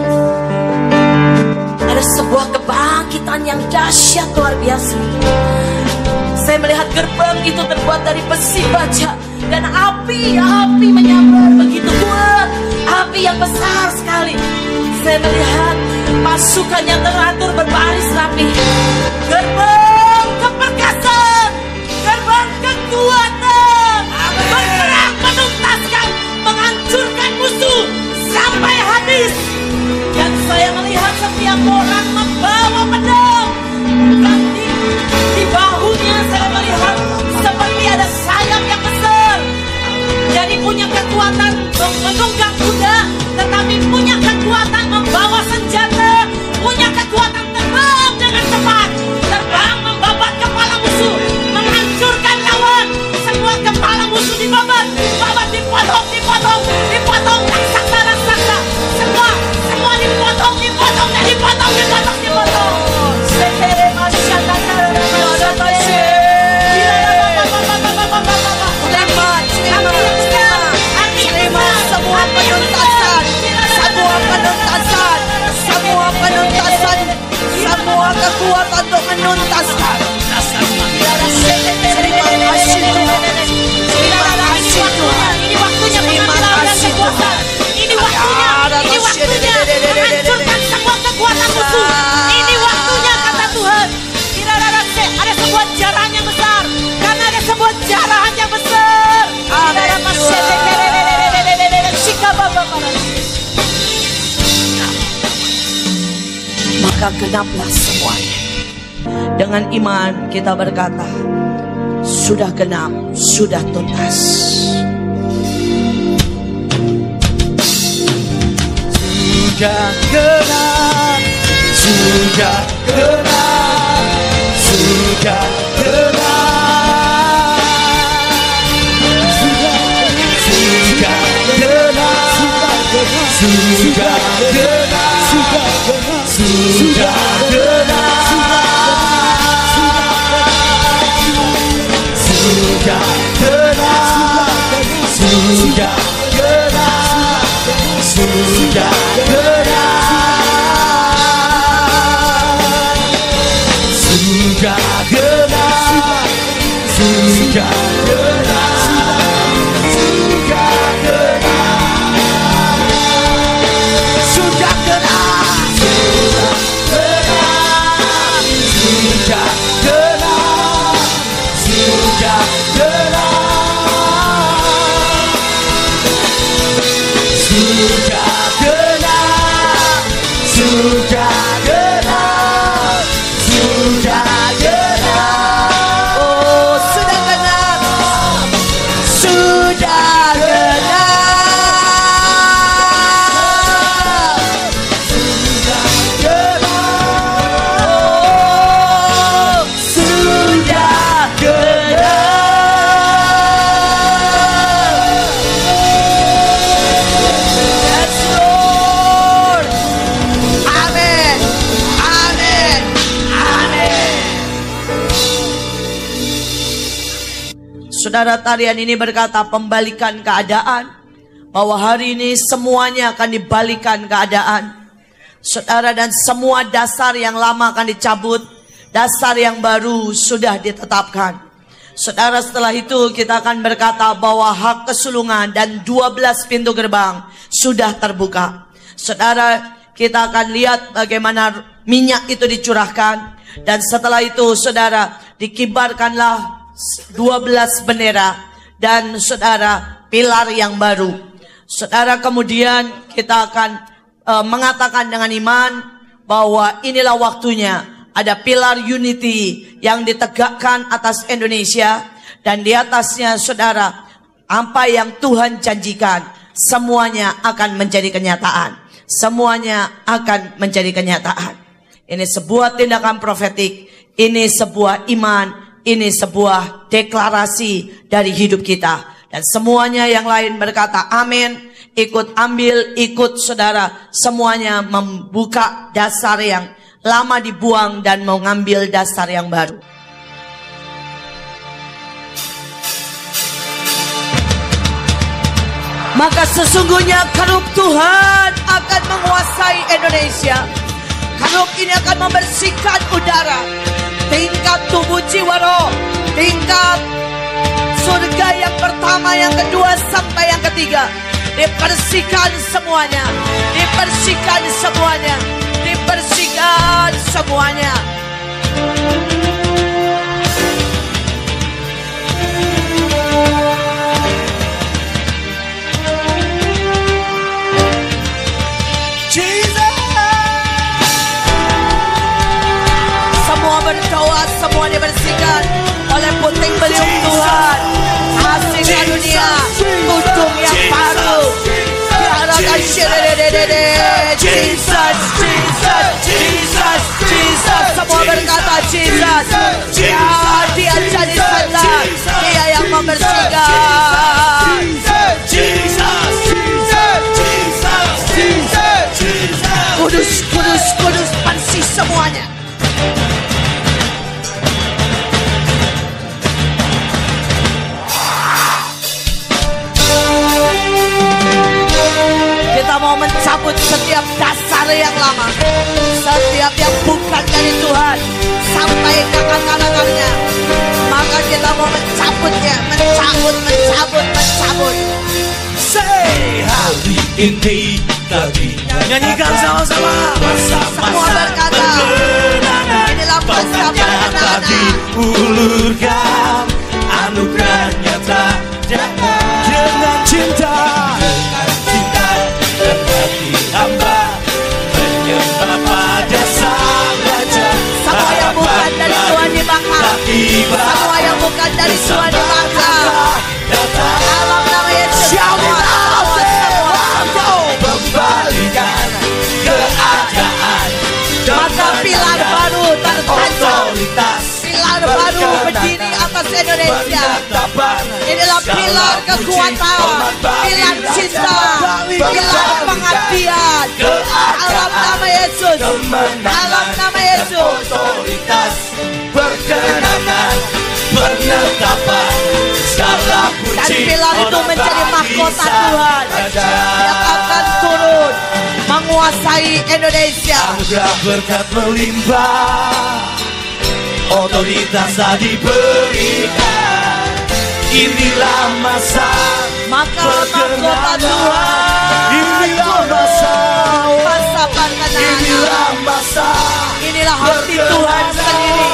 Ada sebuah kebangkitan yang dahsyat luar biasa. Saya melihat gerbang itu terbuat dari besi baja, Dan api menyambar begitu kuat, api yang besar sekali. Saya melihat pasukan yang teratur berbaris rapi. Gerbang keperkasaan, gerbang kekuatan, berperang menuntaskan, menghancurkan musuh sampai habis. Dan saya melihat setiap orang membawa pedang. Dan di bahunya saya melihat seperti ada sayap yang besar. Jadi punya kekuatan menunggang kuda, tetapi punya kekuatan membawa senjata, punya kekuatan terbang dengan cepat, terbang membabat kepala musuh, menghancurkan lawan. Semua kepala musuh dibabat, dipotong, raksasa, semua dipotong, dan dipotong. Semua kekuatan untuk menuntaskan. Terima kasih Tuhan. Terima kasih Tuhan. Ini waktunya pengambilan kekuatan. Ini waktunya menghancurkan semua kekuatan musuh. Ini waktunya, kata Tuhan. Ada sebuah jarahan yang besar. Karena ada sebuah jarahan yang besar. Maka genaplah semuanya. Dengan iman kita berkata, sudah genap, sudah tuntas. Sudah genap, sudah genap, sudah genap, sudah genap, sudah genap, sudah genap, sudah genap, sudah genap, sudah genap, sudah genap, sudah genap, sudah genap, sudah genap, sudah genap, sudah genap, sudah genap, sudah genap, sudah genap, Oh, sudah genap, sudah genap, oh, sudah genap. Yes, Lord. Amin, amin, amin. Saudara, tarian ini berkata pembalikan keadaan, bahwa hari ini semuanya akan dibalikan keadaan. Saudara, dan semua dasar yang lama akan dicabut, dasar yang baru sudah ditetapkan. Saudara, setelah itu kita akan berkata bahwa hak kesulungan dan 12 pintu gerbang sudah terbuka. Saudara, kita akan lihat bagaimana minyak itu dicurahkan. Dan setelah itu, saudara, dikibarkanlah 12 bendera. Dan saudara, pilar yang baru. Saudara, kemudian kita akan mengatakan dengan iman bahwa inilah waktunya. Ada pilar unity yang ditegakkan atas Indonesia. Dan di atasnya, saudara, apa yang Tuhan janjikan, semuanya akan menjadi kenyataan. Semuanya akan menjadi kenyataan. Ini sebuah tindakan profetik. Ini sebuah iman. Ini sebuah deklarasi dari hidup kita. Dan semuanya yang lain berkata amin. Ikut ambil, ikut saudara. Semuanya membuka dasar yang lama dibuang dan mengambil dasar yang baru. Maka sesungguhnya kerup Tuhan akan menguasai Indonesia. Kerup ini akan membersihkan udara, tingkat tubuh jiwa roh, tingkat surga yang pertama, yang kedua sampai yang ketiga. Dibersihkan semuanya, dibersihkan semuanya, dibersihkan semuanya. Semua berdoa, semua dibersihkan oleh puting beliung Tuhan. Kasih karunia, ujung yang baru. Jesus, Jesus, Jesus, Jesus. Semua berkata Jesus. Ya, Dia jadi senang, Dia yang membersihkan. Jesus, Jesus, Jesus, Jesus, Jesus. Kudus, kudus, kudus, bersih semuanya. Kita mau mencabut setiap dasar yang lama, setiap yang bukan dari Tuhan, sampai ke akar-akarnya. Maka kita mau mencabutnya, mencabut, mencabut, mencabut. Say hari ini kami nyanyikan sama-sama. Semua berkata, inilah masa perkenanan. Diulurkan anugerahnya tak dengan cinta. Hamba menyembah pada Sang Raja. Semua yang bukan dari Tuhan dibakar, semua yang bukan dari Tuhan dibakar. Dalam nama Yesus, semua kembalikan keadaan. maka pilar baru tertancap, pilar baru berdiri atas Indonesia. Inilah pilar kekuatan, pilar cinta, pilar pengabdian. Dalam nama Yesus, dalam nama Yesus. Otoritas, perkenanan, penetapan, segala puji. Dan pilar itu menjadi mahkota Tuhan yang akan turun menguasai Indonesia. Anugerah berkat melimpah, otoritas tak diberikan. Inilah masa mahkota Tuhan. Inilah masa perkenanan. Inilah masa. Inilah hati Tuhan sendiri.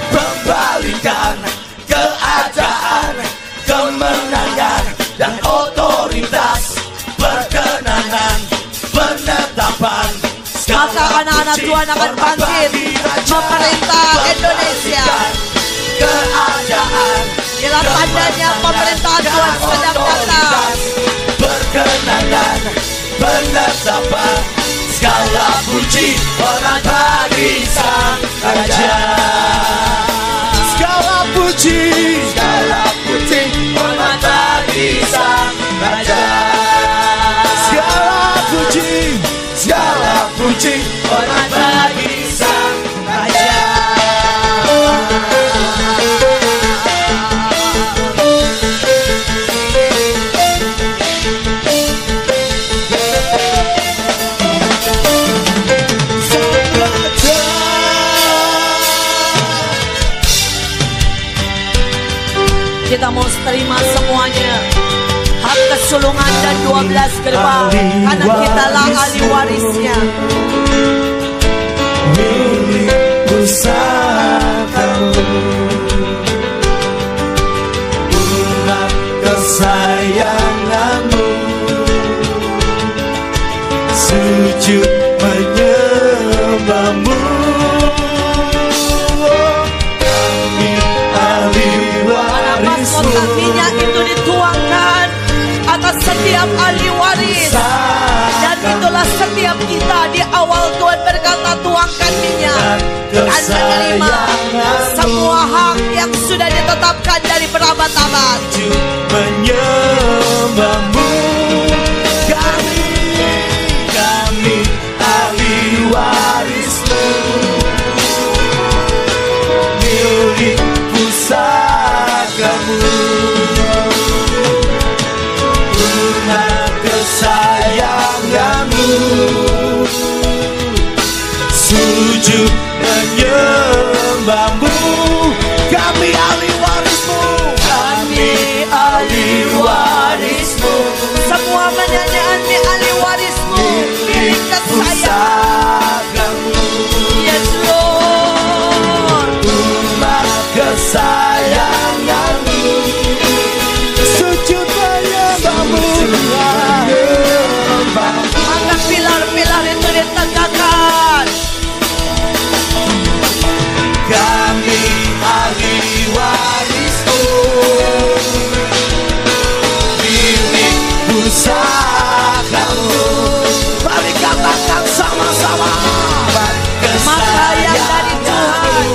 Membalikkan keadaan, kemenangan dan otoritas, perkenanan, penetapan. Maka anak-anak Tuhan akan bangkit memerintah Indonesia. Keadaan, inilah tandanya pemerintahan Tuhan sedang datang. Perkenanan, penetapan, segala puji orang bagi Sang Raja. Segala puji orang bagi Sang Raja. Segala puji orang bagi Sang Raja. Kita mau terima semuanya, hak kesulungan dan 12 gerbang, karena kitalah ahli warisnya. Milik pusakamu, umat kesayanganmu, sujud menyembahmu. Kami ahli warismu. Minyak itu dituangkan atas setiap ahli waris, dan itulah setiap kita di awal Tuhan berkata tuangkan minyak dan menerima semua hak yang sudah ditetapkan dari berabad-abad. Menyembahmu, kami ahli warismu, milik pusakamu, umat kesayanganmu, sujud menyembahmu. Kami menyanyiannya ahli warismu, milik kesayanganmu. Yes Lord, umat kesayanganmu, sujud menyembahmu. maka pilar-pilar itu ditegakkan. Kami ahli warismu, milik pusakamu. Mari katakan sama-sama, Maka yang dari Tuhan,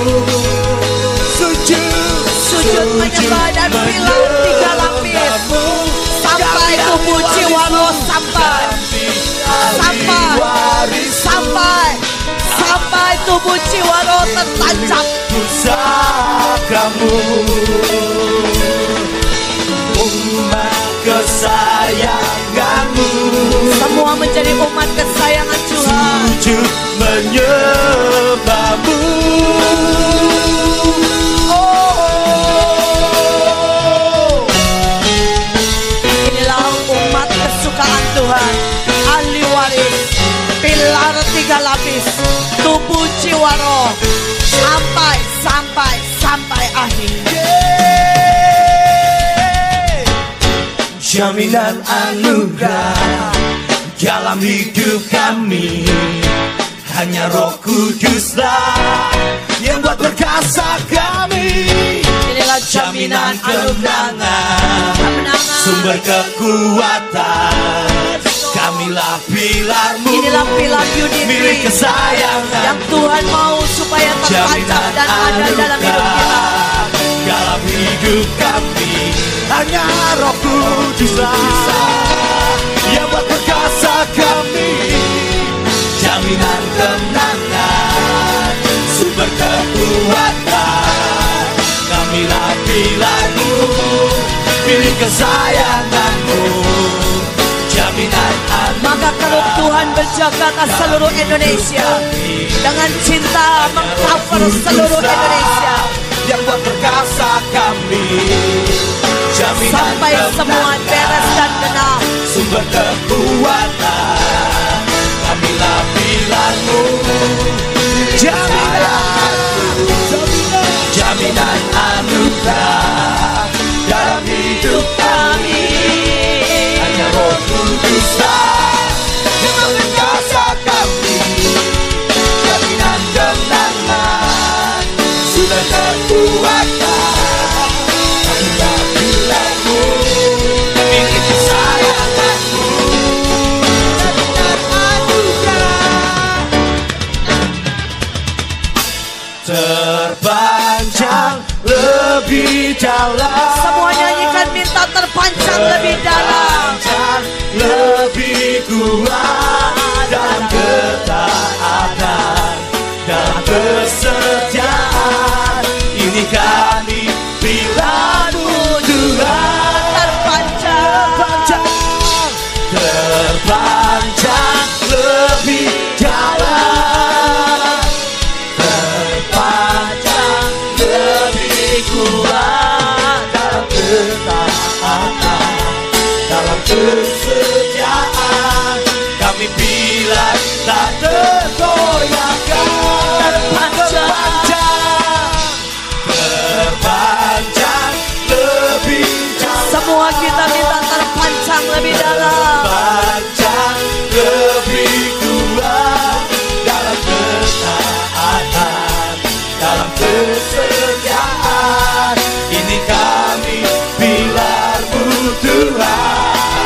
sujud menyembah dan pilar 3 lapis, sampai tubuh jiwa roh sampai tubuh jiwa roh tertancap. pusakamu, umat kesayanganmu, Semua menjadi umat kesayangan Tuhan. sujud menyembahmu. Inilah umat kesukaan Tuhan, ahli waris, pilar 3 lapis, tubuh jiwa roh, sampai akhir. Jaminan anugerah dalam hidup kami, hanya Roh Kuduslah yang buat perkasa kami. Inilah Jaminan kemenangan, sumber kekuatan, kamilah pilarmu, Inilah pilar milik unity kesayangan. yang Tuhan mau supaya tertancap dan ada dalam hidup kita. Dalam hidup kami, hanya Roh Kuduslah yang buat perkasa kami. Jaminan kemenangan, sumber kekuatan, kamilah pilarmu, milik kesayanganmu. Jaminan Maka keruk Tuhan berjaga atas seluruh Indonesia dengan cinta mengcover seluruh Indonesia yang buat perkasa kami. Jaminan sampai semua beres dan benar. sumber kekuatan, kamilah pilarmu, jaminan anugerah dalam hidup kami. Hanya Roh Kuduslah yang perkasa kami. Jaminan kemenangan, sumber kekuatan, kamilah pilarmu, milik kesayanganmu. Jaminan anugerah terpanjang lebih dalam. Semua nyanyikan minta terpanjang lebih dalam. Terpanjang lebih kuat dalam ketaatan, dalam kesetiaan. Ini kami pilarmu Tuhan. Terpanjang lebih dalam, terpanjang lebih kuat dalam ketaatan, dalam kesetiaan. Kami pilar tak tergoyahkan. Terpanjang lebih dalam. Semua kita minta terpanjang lebih dalam. Terpanjang lebih kuat dalam ketaatan, dalam kesetiaan. Ini kami pilarmu Tuhan.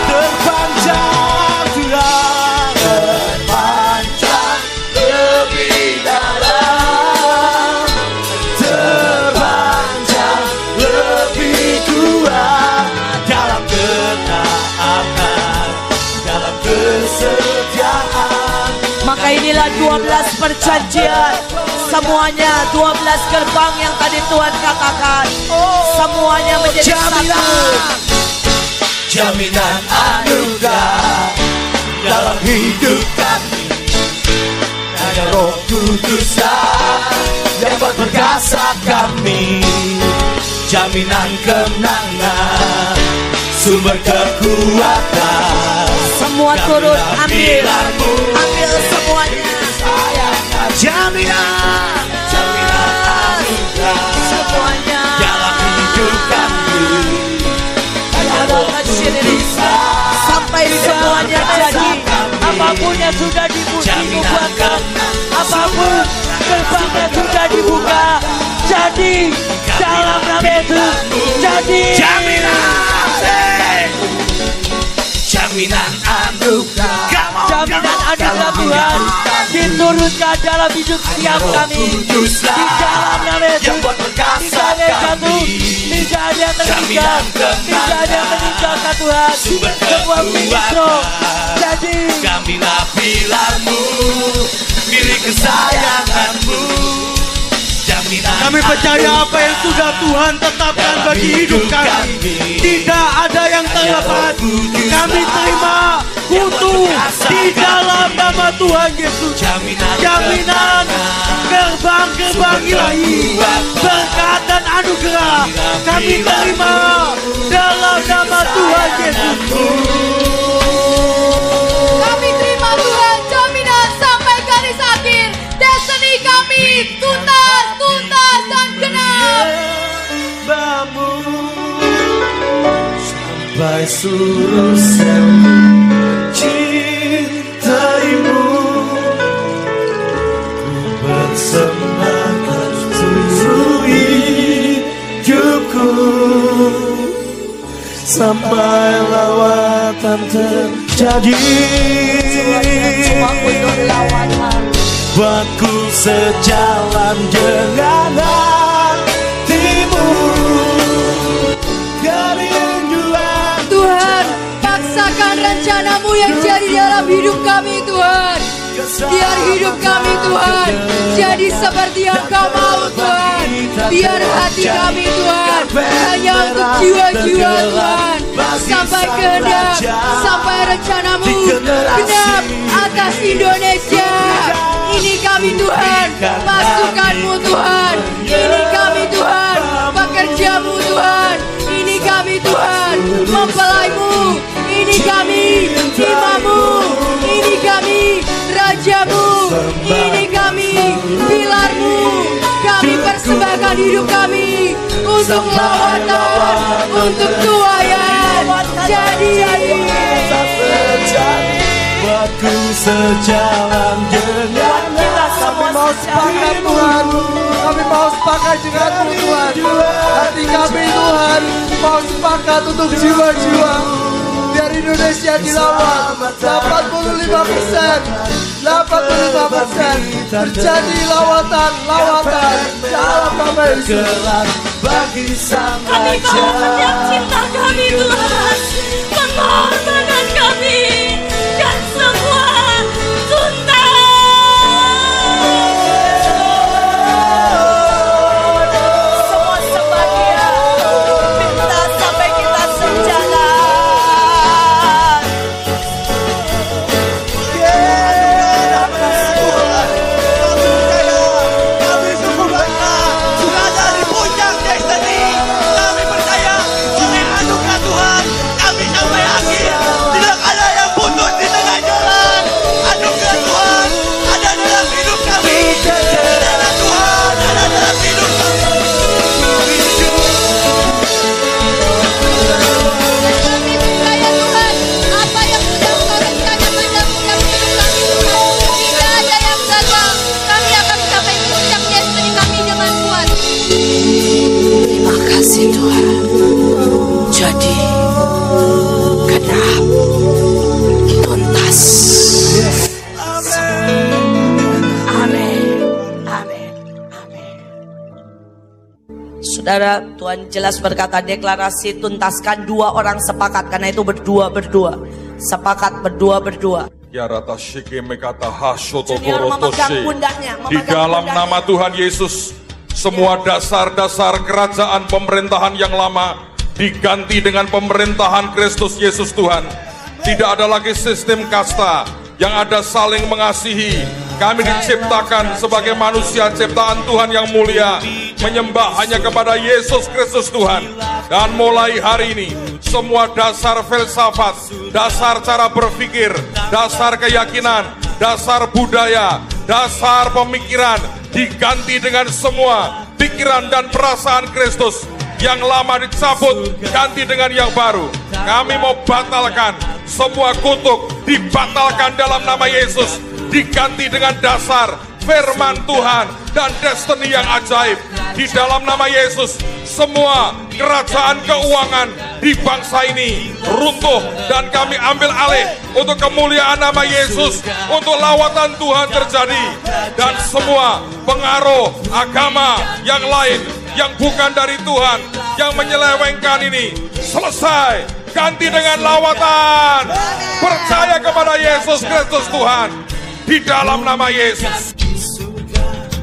Terpanjang Tuhan, terpanjang lebih dalam, terpanjang lebih kuat dalam ketaatan, dalam kesetiaan. Maka inilah 12 perjanjian. Semuanya 12 gerbang yang tadi Tuhan katakan. Semuanya menjadi satu. Jaminan anugerah dalam hidup kami. Hanya Roh Kuduslah yang buat perkasa kami. Jaminan kemenangan, sumber kekuatan. Semua turun, ambil semuanya. Jaminan anugerah Semuanya dalam hidup kami. sampai semuanya jadi. Apapun yang sudah dibuatkan, apapun gerbangnya sudah dibuka, jadi dalam nama Yesus. Jadi Jaminan anugerah Tuhan diturunkan dalam hidup setiap kami. Di dalam nama Yesus tidak ada yang jatuh, tidak ada yang tertinggal, tidak ada yang meninggalkan Tuhan. Semua ministro jadi kamilah pilarmu, milik kesayanganmu. Kami percaya apa yang sudah Tuhan tetapkan bagi hidup kami tidak ada yang terlepas. Kami terima kutu di dalam nama Tuhan Yesus. Jaminan gerbang-gerbang ilahi, berkat dan anugerah kami terima dalam nama Tuhan Yesus. Kami terima Tuhan jaminan sampai garis akhir. Destiny kami tuntas dan genap. Sampai seluruh sel cintaimu, ku persembahkan seluruh hidupku. Sampai lawatan terjadi, buatku sejalan dengan hatimu. Tuhan, paksakan rencanamu yang jadi dalam hidup kami Tuhan. Biar hidup kami Tuhan jadi seperti yang Kau mau Tuhan. Biar hati kami Tuhan hanya untuk jiwa-jiwa Tuhan. Sampai kehendak, sampai rencanamu genap atas Indonesia. Ini kami Tuhan, pasukanmu Tuhan. Ini kami Tuhan, pekerjamu Tuhan. Ini kami Tuhan, mempelaimu. Ini kami, imammu. Ini kami, rajamu. Ini kami, pilarmu. Kami persembahkan hidup kami untuk lawatan, untuk tuayan. Jadi buatku sejalan dengan kami mau sepakat Tuhan. Kami mau sepakat denganmu Tuhan. Hati kami Tuhan mau sepakat untuk jiwa-jiwa. Biar Indonesia dilawan 85%, 85% terjadi lawatan dalam nama Yesus. bagi sang kami raja. mau setiap cinta kami Tuhan, pengorbanan kami dan semua Semua sebahagia, minta sampai kita sejalan. Kami sungguh bangga sudah ada di puncak destiny. Kami percaya oleh anugerah Tuhan kami sampai akhir. Tidak ada yang putus di tengah jalan. Anugerah Tuhan ada dalam hidup kami. Saudara Tuhan ada dalam hidup kami. Kami percaya Tuhan, apa yang sudah Kau rencanakan dalam hidup kami Tuhan, tidak ada yang gagal. Kami akan mencapai puncak destiny kami dengan kuat. Terima kasih Tuhan. Jadi genap, tuntas. Amin. Amin. Amin. Saudara, Tuhan jelas berkata deklarasi tuntaskan, dua orang sepakat, karena itu berdua. Sepakat berdua. Ya rata shike mekata hashoto Junior memegang korotoshe. pundaknya, Di dalam nama Tuhan Yesus, semua dasar-dasar kerajaan pemerintahan yang lama diganti dengan pemerintahan Kristus Yesus Tuhan. Tidak ada lagi sistem kasta, yang ada saling mengasihi, Kami diciptakan sebagai manusia ciptaan Tuhan yang mulia, menyembah hanya kepada Yesus Kristus Tuhan. Dan mulai hari ini, semua dasar filsafat, dasar cara berpikir, dasar keyakinan, dasar budaya, dasar pemikiran diganti dengan semua pikiran dan perasaan Kristus. Yang lama dicabut, ganti dengan yang baru. Kami mau batalkan semua kutuk, dibatalkan dalam nama Yesus, diganti dengan dasar firman Tuhan dan destiny yang ajaib. Di dalam nama Yesus, semua kerajaan keuangan di bangsa ini runtuh dan kami ambil alih untuk kemuliaan nama Yesus, untuk lawatan Tuhan terjadi. Dan semua pengaruh agama yang lain yang bukan dari Tuhan, yang menyelewengkan ini, selesai, ganti dengan lawatan. Percaya kepada Yesus Kristus Tuhan, di dalam nama Yesus.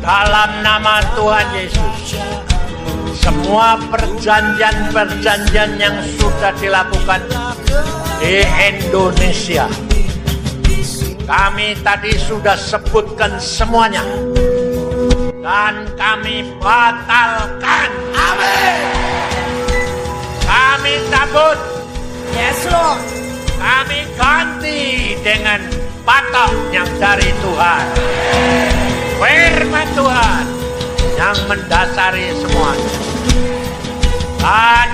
Dalam nama Tuhan Yesus, semua perjanjian-perjanjian yang sudah dilakukan di Indonesia, kami tadi sudah sebutkan semuanya, dan kami batalkan. Amin. Kami cabut. Yes, Lord. Kami ganti dengan patok yang dari Tuhan, firman Tuhan yang mendasari semuanya. Dan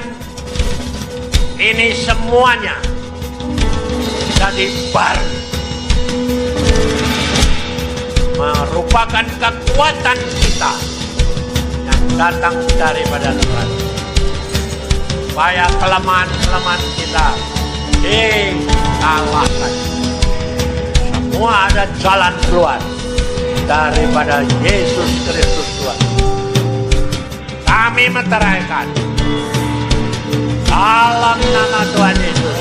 ini semuanya jadi baru, merupakan kekuatan kita yang datang daripada Tuhan, supaya kelemahan-kelemahan kita dikalahkan. Semua ada jalan keluar daripada Yesus Kristus Tuhan. Kami meteraikan dalam nama Tuhan Yesus.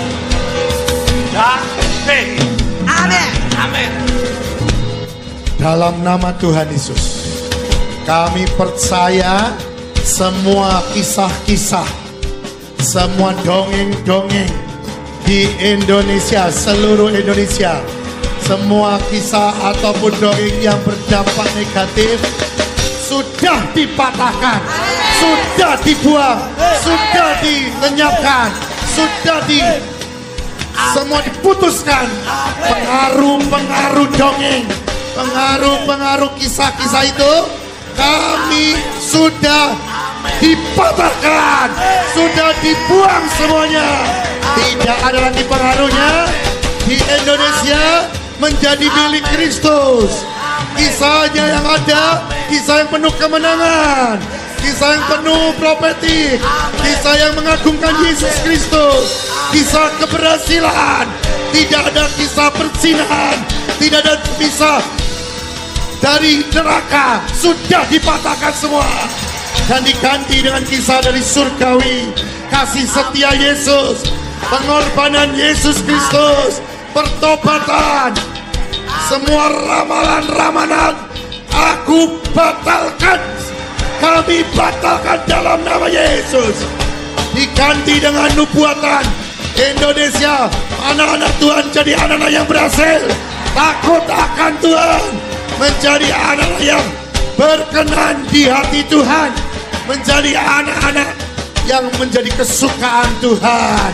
Amin. Amin. Dalam nama Tuhan Yesus, kami percaya semua kisah-kisah, semua dongeng-dongeng di Indonesia, seluruh Indonesia, semua kisah ataupun dongeng yang berdampak negatif sudah dipatahkan, sudah dibuang, sudah dilenyapkan, sudah semua diputuskan. Pengaruh-pengaruh dongeng, pengaruh-pengaruh kisah-kisah itu kami sudah dipatahkan, sudah dibuang semuanya. Tidak ada lagi pengaruhnya. Di Indonesia menjadi milik Kristus. Kisahnya yang ada, kisah yang penuh kemenangan, kisah yang penuh profetik, kisah yang mengagungkan Yesus Kristus, kisah keberhasilan. Tidak ada kisah perzinahan, tidak ada kisah dari neraka, sudah dipatahkan semua dan diganti dengan kisah dari surgawi, kasih setia Yesus, pengorbanan Yesus Kristus, pertobatan. Semua ramalan-ramalan aku batalkan, kami batalkan dalam nama Yesus. Diganti dengan nubuatan. Indonesia, anak-anak Tuhan jadi anak-anak yang berhasil, takut akan Tuhan, menjadi anak-anak yang berkenan di hati Tuhan, menjadi anak-anak yang menjadi kesukaan Tuhan.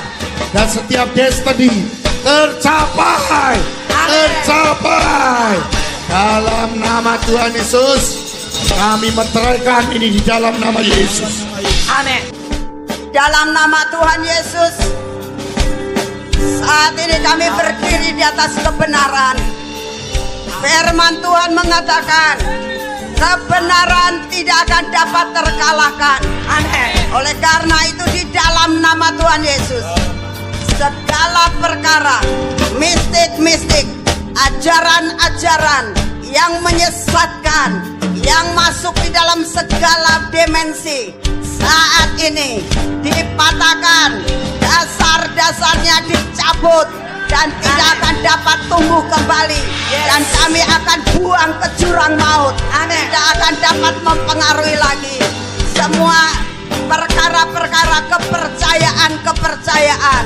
Dan setiap destiny tercapai, tercapai. Dalam nama Tuhan Yesus, kami meteraikan ini di dalam nama Yesus. Amin. Dalam nama Tuhan Yesus, saat ini kami berdiri di atas kebenaran. Firman Tuhan mengatakan, kebenaran tidak akan dapat terkalahkan. Amin. Oleh karena itu di dalam nama Tuhan Yesus, segala perkara mistik-mistik, ajaran-ajaran yang menyesatkan, yang masuk di dalam segala dimensi, saat ini dipatahkan, dasar-dasarnya dicabut dan tidak akan dapat tumbuh kembali. Dan kami akan buang ke jurang maut, tidak akan dapat mempengaruhi lagi semua perkara-perkara kepercayaan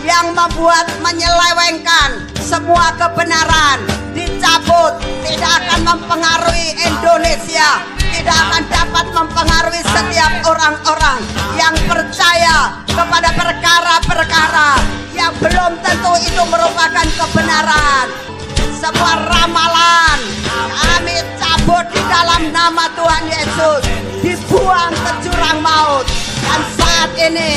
yang membuat menyelewengkan semua kebenaran, dicabut dicabut, tidak akan mempengaruhi Indonesia, tidak akan dapat mempengaruhi setiap orang-orang yang percaya kepada perkara-perkara yang belum tentu itu merupakan kebenaran. Semua ramalan kami cabut di dalam nama Tuhan Yesus, dibuang ke jurang maut. Dan saat ini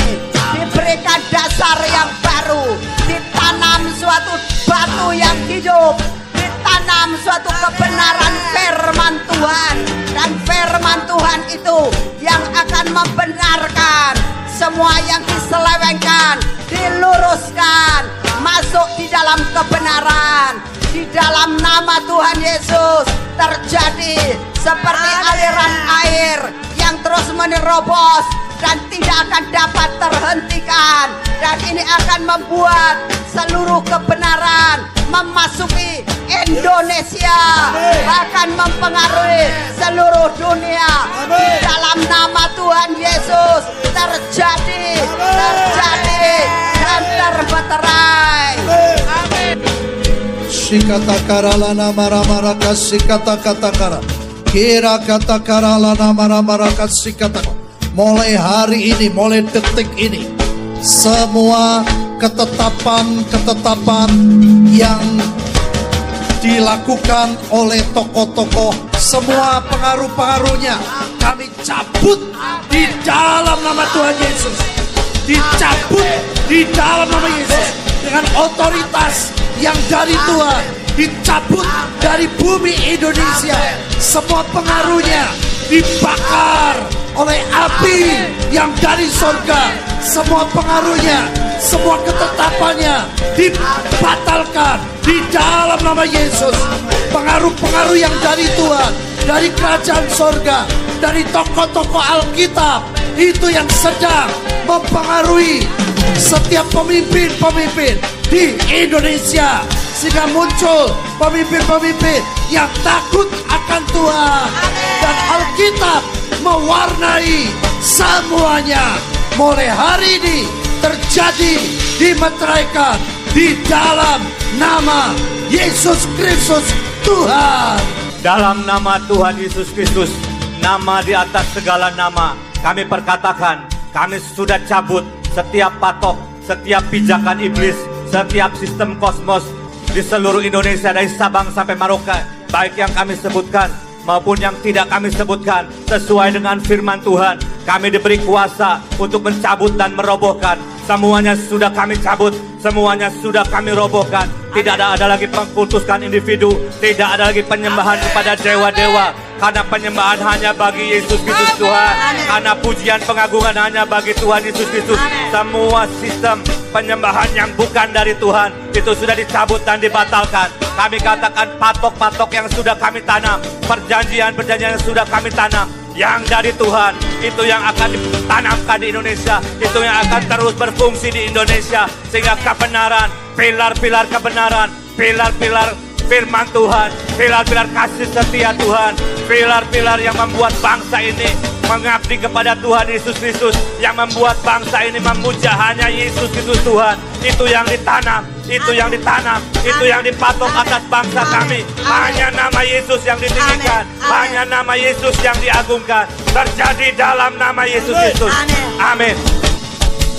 diberikan dasar yang baru, ditanam suatu batu yang hidup, ditanam suatu kebenaran firman Tuhan. Dan firman Tuhan itu yang akan membenarkan semua yang diselewengkan, diluruskan, masuk di dalam kebenaran. Di dalam nama Tuhan Yesus terjadi seperti aliran air yang terus menerobos dan tidak akan dapat terhentikan. Dan ini akan membuat seluruh kebenaran memasuki Indonesia, bahkan mempengaruhi seluruh dunia. Di dalam nama Tuhan Yesus terjadi dan termeterai. Amin. Sikata karalana maramara kasikata kata kara. Kira kata karalana maramara kasikata. Mulai hari ini, mulai detik ini, semua ketetapan yang dilakukan oleh tokoh-tokoh, semua pengaruh-pengaruhnya kami cabut di dalam nama Tuhan Yesus. Dicabut di dalam nama Yesus dengan otoritas yang dari Tuhan, dicabut dari bumi Indonesia. Semua pengaruhnya dibakar oleh api yang dari surga. Semua pengaruhnya, semua ketetapannya dibatalkan di dalam nama Yesus. Pengaruh-pengaruh yang dari Tuhan, dari kerajaan surga, dari tokoh-tokoh Alkitab, itu yang sedang mempengaruhi setiap pemimpin-pemimpin di Indonesia, sehingga muncul pemimpin-pemimpin yang takut akan Tuhan. Dan Alkitab mewarnai semuanya. Mulai hari ini terjadi, dimeteraikan di dalam nama Yesus Kristus Tuhan. Dalam nama Tuhan Yesus Kristus, nama di atas segala nama, kami perkatakan, kami sudah cabut setiap patok, setiap pijakan iblis, setiap sistem kosmos di seluruh Indonesia dari Sabang sampai Merauke, baik yang kami sebutkan maupun yang tidak kami sebutkan. Sesuai dengan firman Tuhan, kami diberi kuasa untuk mencabut dan merobohkan. Semuanya sudah kami cabut, semuanya sudah kami robohkan. Tidak ada lagi pengkultuskan individu, tidak ada lagi penyembahan kepada dewa-dewa, karena penyembahan hanya bagi Yesus Kristus Tuhan. Karena pujian pengagungan hanya bagi Tuhan Yesus Kristus. Semua sistem penyembahan yang bukan dari Tuhan itu sudah dicabut dan dibatalkan. Kami katakan patok-patok yang sudah kami tanam, perjanjian-perjanjian yang sudah kami tanam, yang dari Tuhan, itu yang akan ditanamkan di Indonesia, itu yang akan terus berfungsi di Indonesia, sehingga kebenaran, pilar-pilar kebenaran, pilar-pilar firman Tuhan, pilar-pilar kasih setia Tuhan, pilar-pilar yang membuat bangsa ini mengabdi kepada Tuhan Yesus Kristus, yang membuat bangsa ini memuja hanya Yesus Kristus Tuhan. Itu yang ditanam, itu yang ditanam, itu yang dipatok atas bangsa kami. Hanya nama Yesus yang ditinggikan, hanya nama Yesus yang diagungkan. Terjadi dalam nama Yesus Kristus. Amin.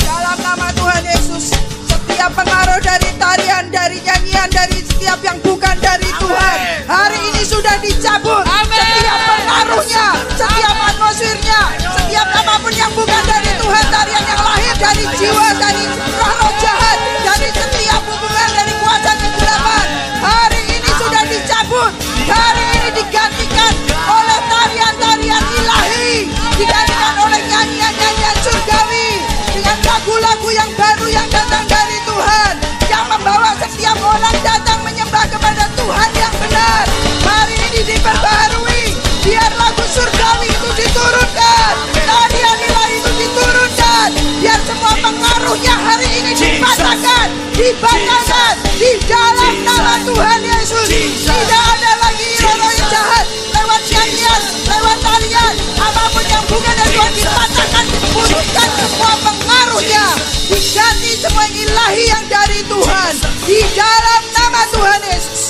Dalam nama Tuhan Yesus, setiap pengaruh dari tarian, dari nyanyian, dari setiap yang bukan dari Tuhan, hari ini sudah dicabut. Setiap pengaruhnya, setiap atmosfernya, setiap apapun yang bukan dari Tuhan, tarian yang lahir dari jiwa, dari roh jahat, dari setiap hubungan, dari kuasa kegelapan, hari ini sudah dicabut. Hari ini digantikan oleh tarian-tarian ilahi, digantikan oleh nyanyian-nyanyian surgawi, dengan lagu-lagu yang baru yang datang dari Tuhan, yang membawa setiap orang datang menyembah kepada Tuhan yang benar. Hari ini diperbaharui, biar lagu surgawi itu diturunkan, tarian ilahi itu diturunkan, biar semua pengaruhnya hari ini dipatahkan, dibatalkan di dalam nama Tuhan Yesus. Tidak ada lagi roh yang jahat lewat nyanyian, lewat tarian, apapun yang bukan dari Tuhan dipatahkan, diputuskan semua pengaruhnya, diganti semua ilahi yang dari Tuhan di dalam nama Tuhan Yesus.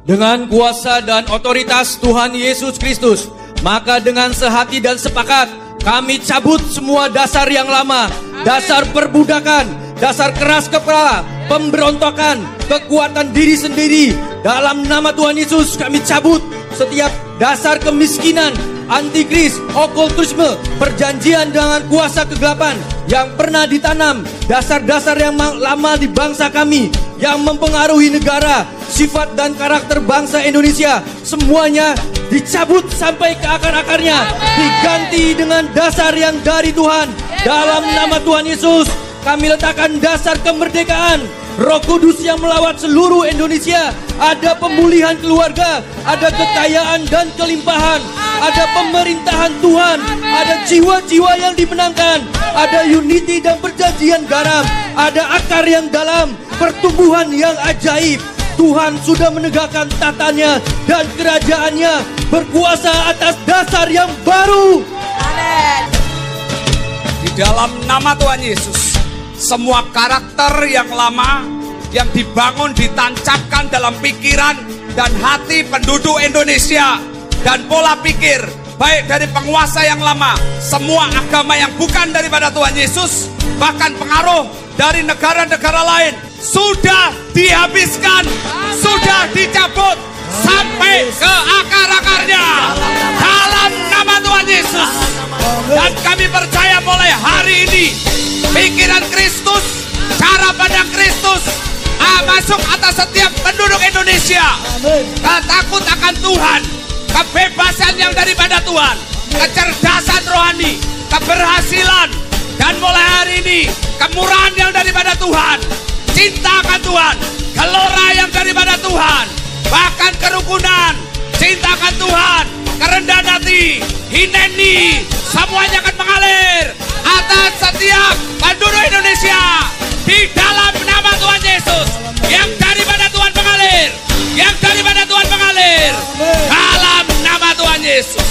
dengan kuasa dan otoritas Tuhan Yesus Kristus. Maka dengan sehati dan sepakat kami cabut semua dasar yang lama, dasar perbudakan, dasar keras kepala, pemberontakan, kekuatan diri sendiri. Dalam nama Tuhan Yesus kami cabut setiap dasar kemiskinan, antikris, okultisme, perjanjian dengan kuasa kegelapan yang pernah ditanam, dasar-dasar yang lama di bangsa kami yang mempengaruhi negara, sifat dan karakter bangsa Indonesia, semuanya dicabut sampai ke akar-akarnya, diganti dengan dasar yang dari Tuhan. Dalam nama Tuhan Yesus kami letakkan dasar kemerdekaan, Roh Kudus yang melawat seluruh Indonesia. Ada pemulihan keluarga, ada kekayaan dan kelimpahan, ada pemerintahan Tuhan, ada jiwa-jiwa yang dimenangkan, ada unity dan perjanjian garam, ada akar yang dalam, pertumbuhan yang ajaib. Tuhan sudah menegakkan tatanya dan kerajaannya, berkuasa atas dasar yang baru. Amin. Di dalam nama Tuhan Yesus, semua karakter yang lama yang dibangun, ditancapkan dalam pikiran dan hati penduduk Indonesia dan pola pikir baik dari penguasa yang lama, semua agama yang bukan daripada Tuhan Yesus, bahkan pengaruh dari negara-negara lain sudah dihabiskan, sudah dicabut sampai ke akar-akarnya dalam nama Tuhan Yesus. Dan kami percaya mulai hari ini pikiran Kristus, cara pandang Kristus masuk atas setiap penduduk Indonesia. Takut akan Tuhan, kebebasan yang daripada Tuhan, kecerdasan rohani, keberhasilan, dan mulai hari ini kemurahan yang daripada Tuhan, cinta akan Tuhan, gelora yang daripada Tuhan, bahkan kerukunan, cinta akan Tuhan, kerendahan hati, hineni, semuanya akan mengalir atas setiap penduduk Indonesia di dalam nama Tuhan Yesus. Yang daripada Tuhan mengalir, yang daripada Tuhan mengalir dalam nama Tuhan Yesus.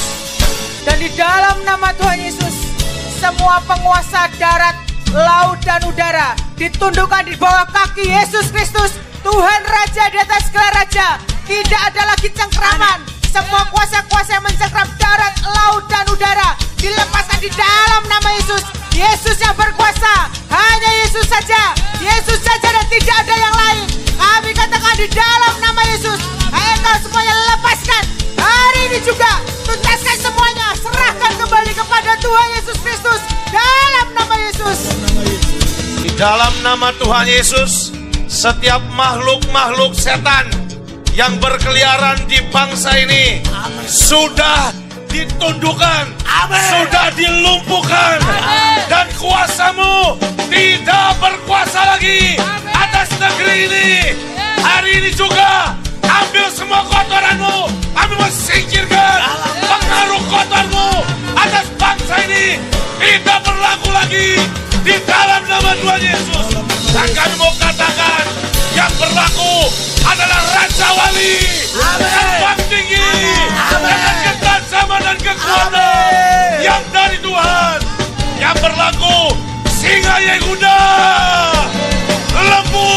Dan di dalam nama Tuhan Yesus, semua penguasa darat, laut dan udara ditundukkan di bawah kaki Yesus Kristus, Tuhan Raja di atas segala raja. Tidak ada lagi cengkraman. Semua kuasa-kuasa yang mencengkram darat, laut dan udara dilepaskan di dalam nama Yesus. Yesus yang berkuasa, hanya Yesus saja, Yesus saja dan tidak ada yang lain. Kami katakan di dalam nama Yesus, ayo kau semuanya lepaskan. Hari ini juga tuntaskan semuanya, serahkan kembali kepada Tuhan Yesus Kristus dalam nama Yesus. Di dalam nama Tuhan Yesus, setiap makhluk-makhluk setan yang berkeliaran di bangsa ini sudah ditundukkan, sudah dilumpuhkan, dan kuasamu tidak berkuasa lagi atas negeri ini. Hari ini juga ambil semua kotoranmu, kami singkirkan pengaruh kotormu atas bangsa ini, tidak berlaku lagi di dalam nama Tuhan Yesus. Dan kami mau katakan yang berlaku adalah Raja Wali, Sembah tinggi, dengan ketansaman dan kekuatan yang dari Tuhan. Yang berlaku Singa Yehuda, Lembu.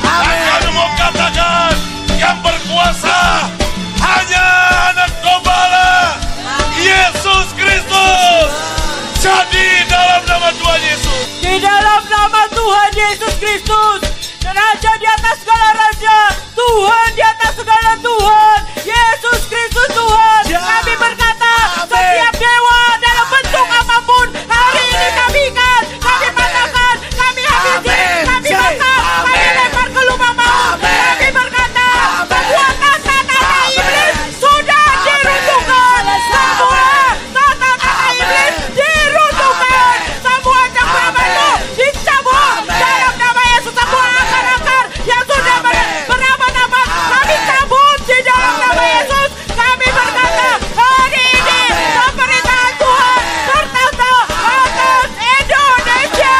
Dan kami mau katakan yang berkuasa hanya Anak Domba Allah, Yesus Kristus. Jadi dalam nama Tuhan Yesus, di dalam nama Tuhan Yesus Kristus, Raja di atas segala raja, Tuhan di atas segala Tuhan, Yesus Kristus Tuhan. Kami berkata, setiap dewa dalam bentuk apapun, hari ini kami ikat, kami patahkan, kami habisi, kami bakar, kami lempar ke lubang maut. Kami berkata, semua tata-tata iblis sudah diruntuhkan. Semua tata-tata iblis diruntuhkan. Semua cengkraman itu dicabut dalam nama Yesus. Semua akar-akar yang sudah beramat-amat kami cabut di dalam nama Yesus. Kami berkata, hari ini pemerintahan Tuhan bertata atas Indonesia.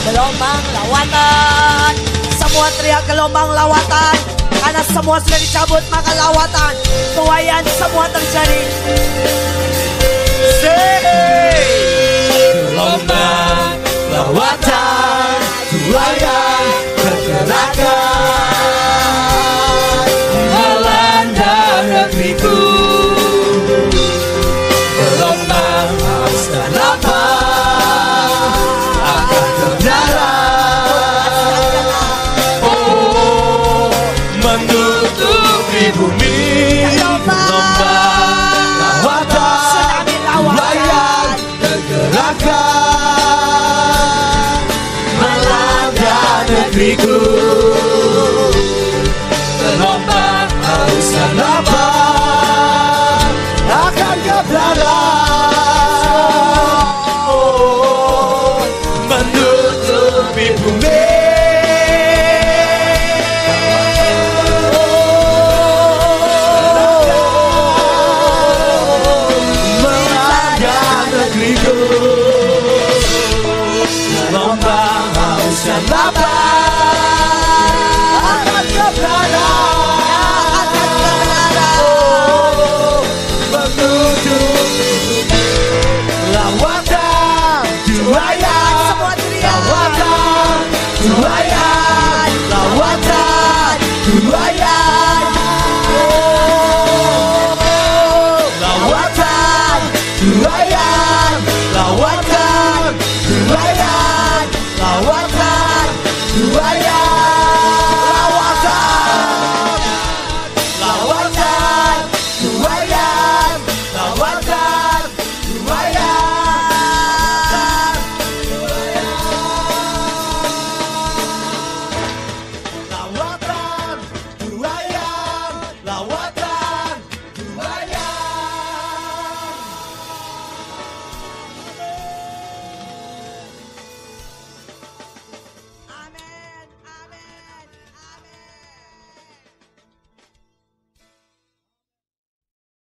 Gelombang lawatan, semua teriak gelombang lawatan, karena semua sudah dicabut, maka lawatan tuayan semua terjadi. Gelombang lawatan, tuayan akan melanda negeriku. Gelombang haus dan lapar akan terdarat, oh, menutupi bumi. Gelombang lawatan, layan pergerakan melanda negeriku. Gelombang haus dan lapar akan keberadaan, oh, menutupi bumi. Melanda negeriku. Gelombang haus dan lapar akan keberadaan, oh, menutupi lawatan tuayan, lawatan tuayan, lawatan tuayan, oh, lawatan tuayan, lawatan tuayan, lawatan tuayan.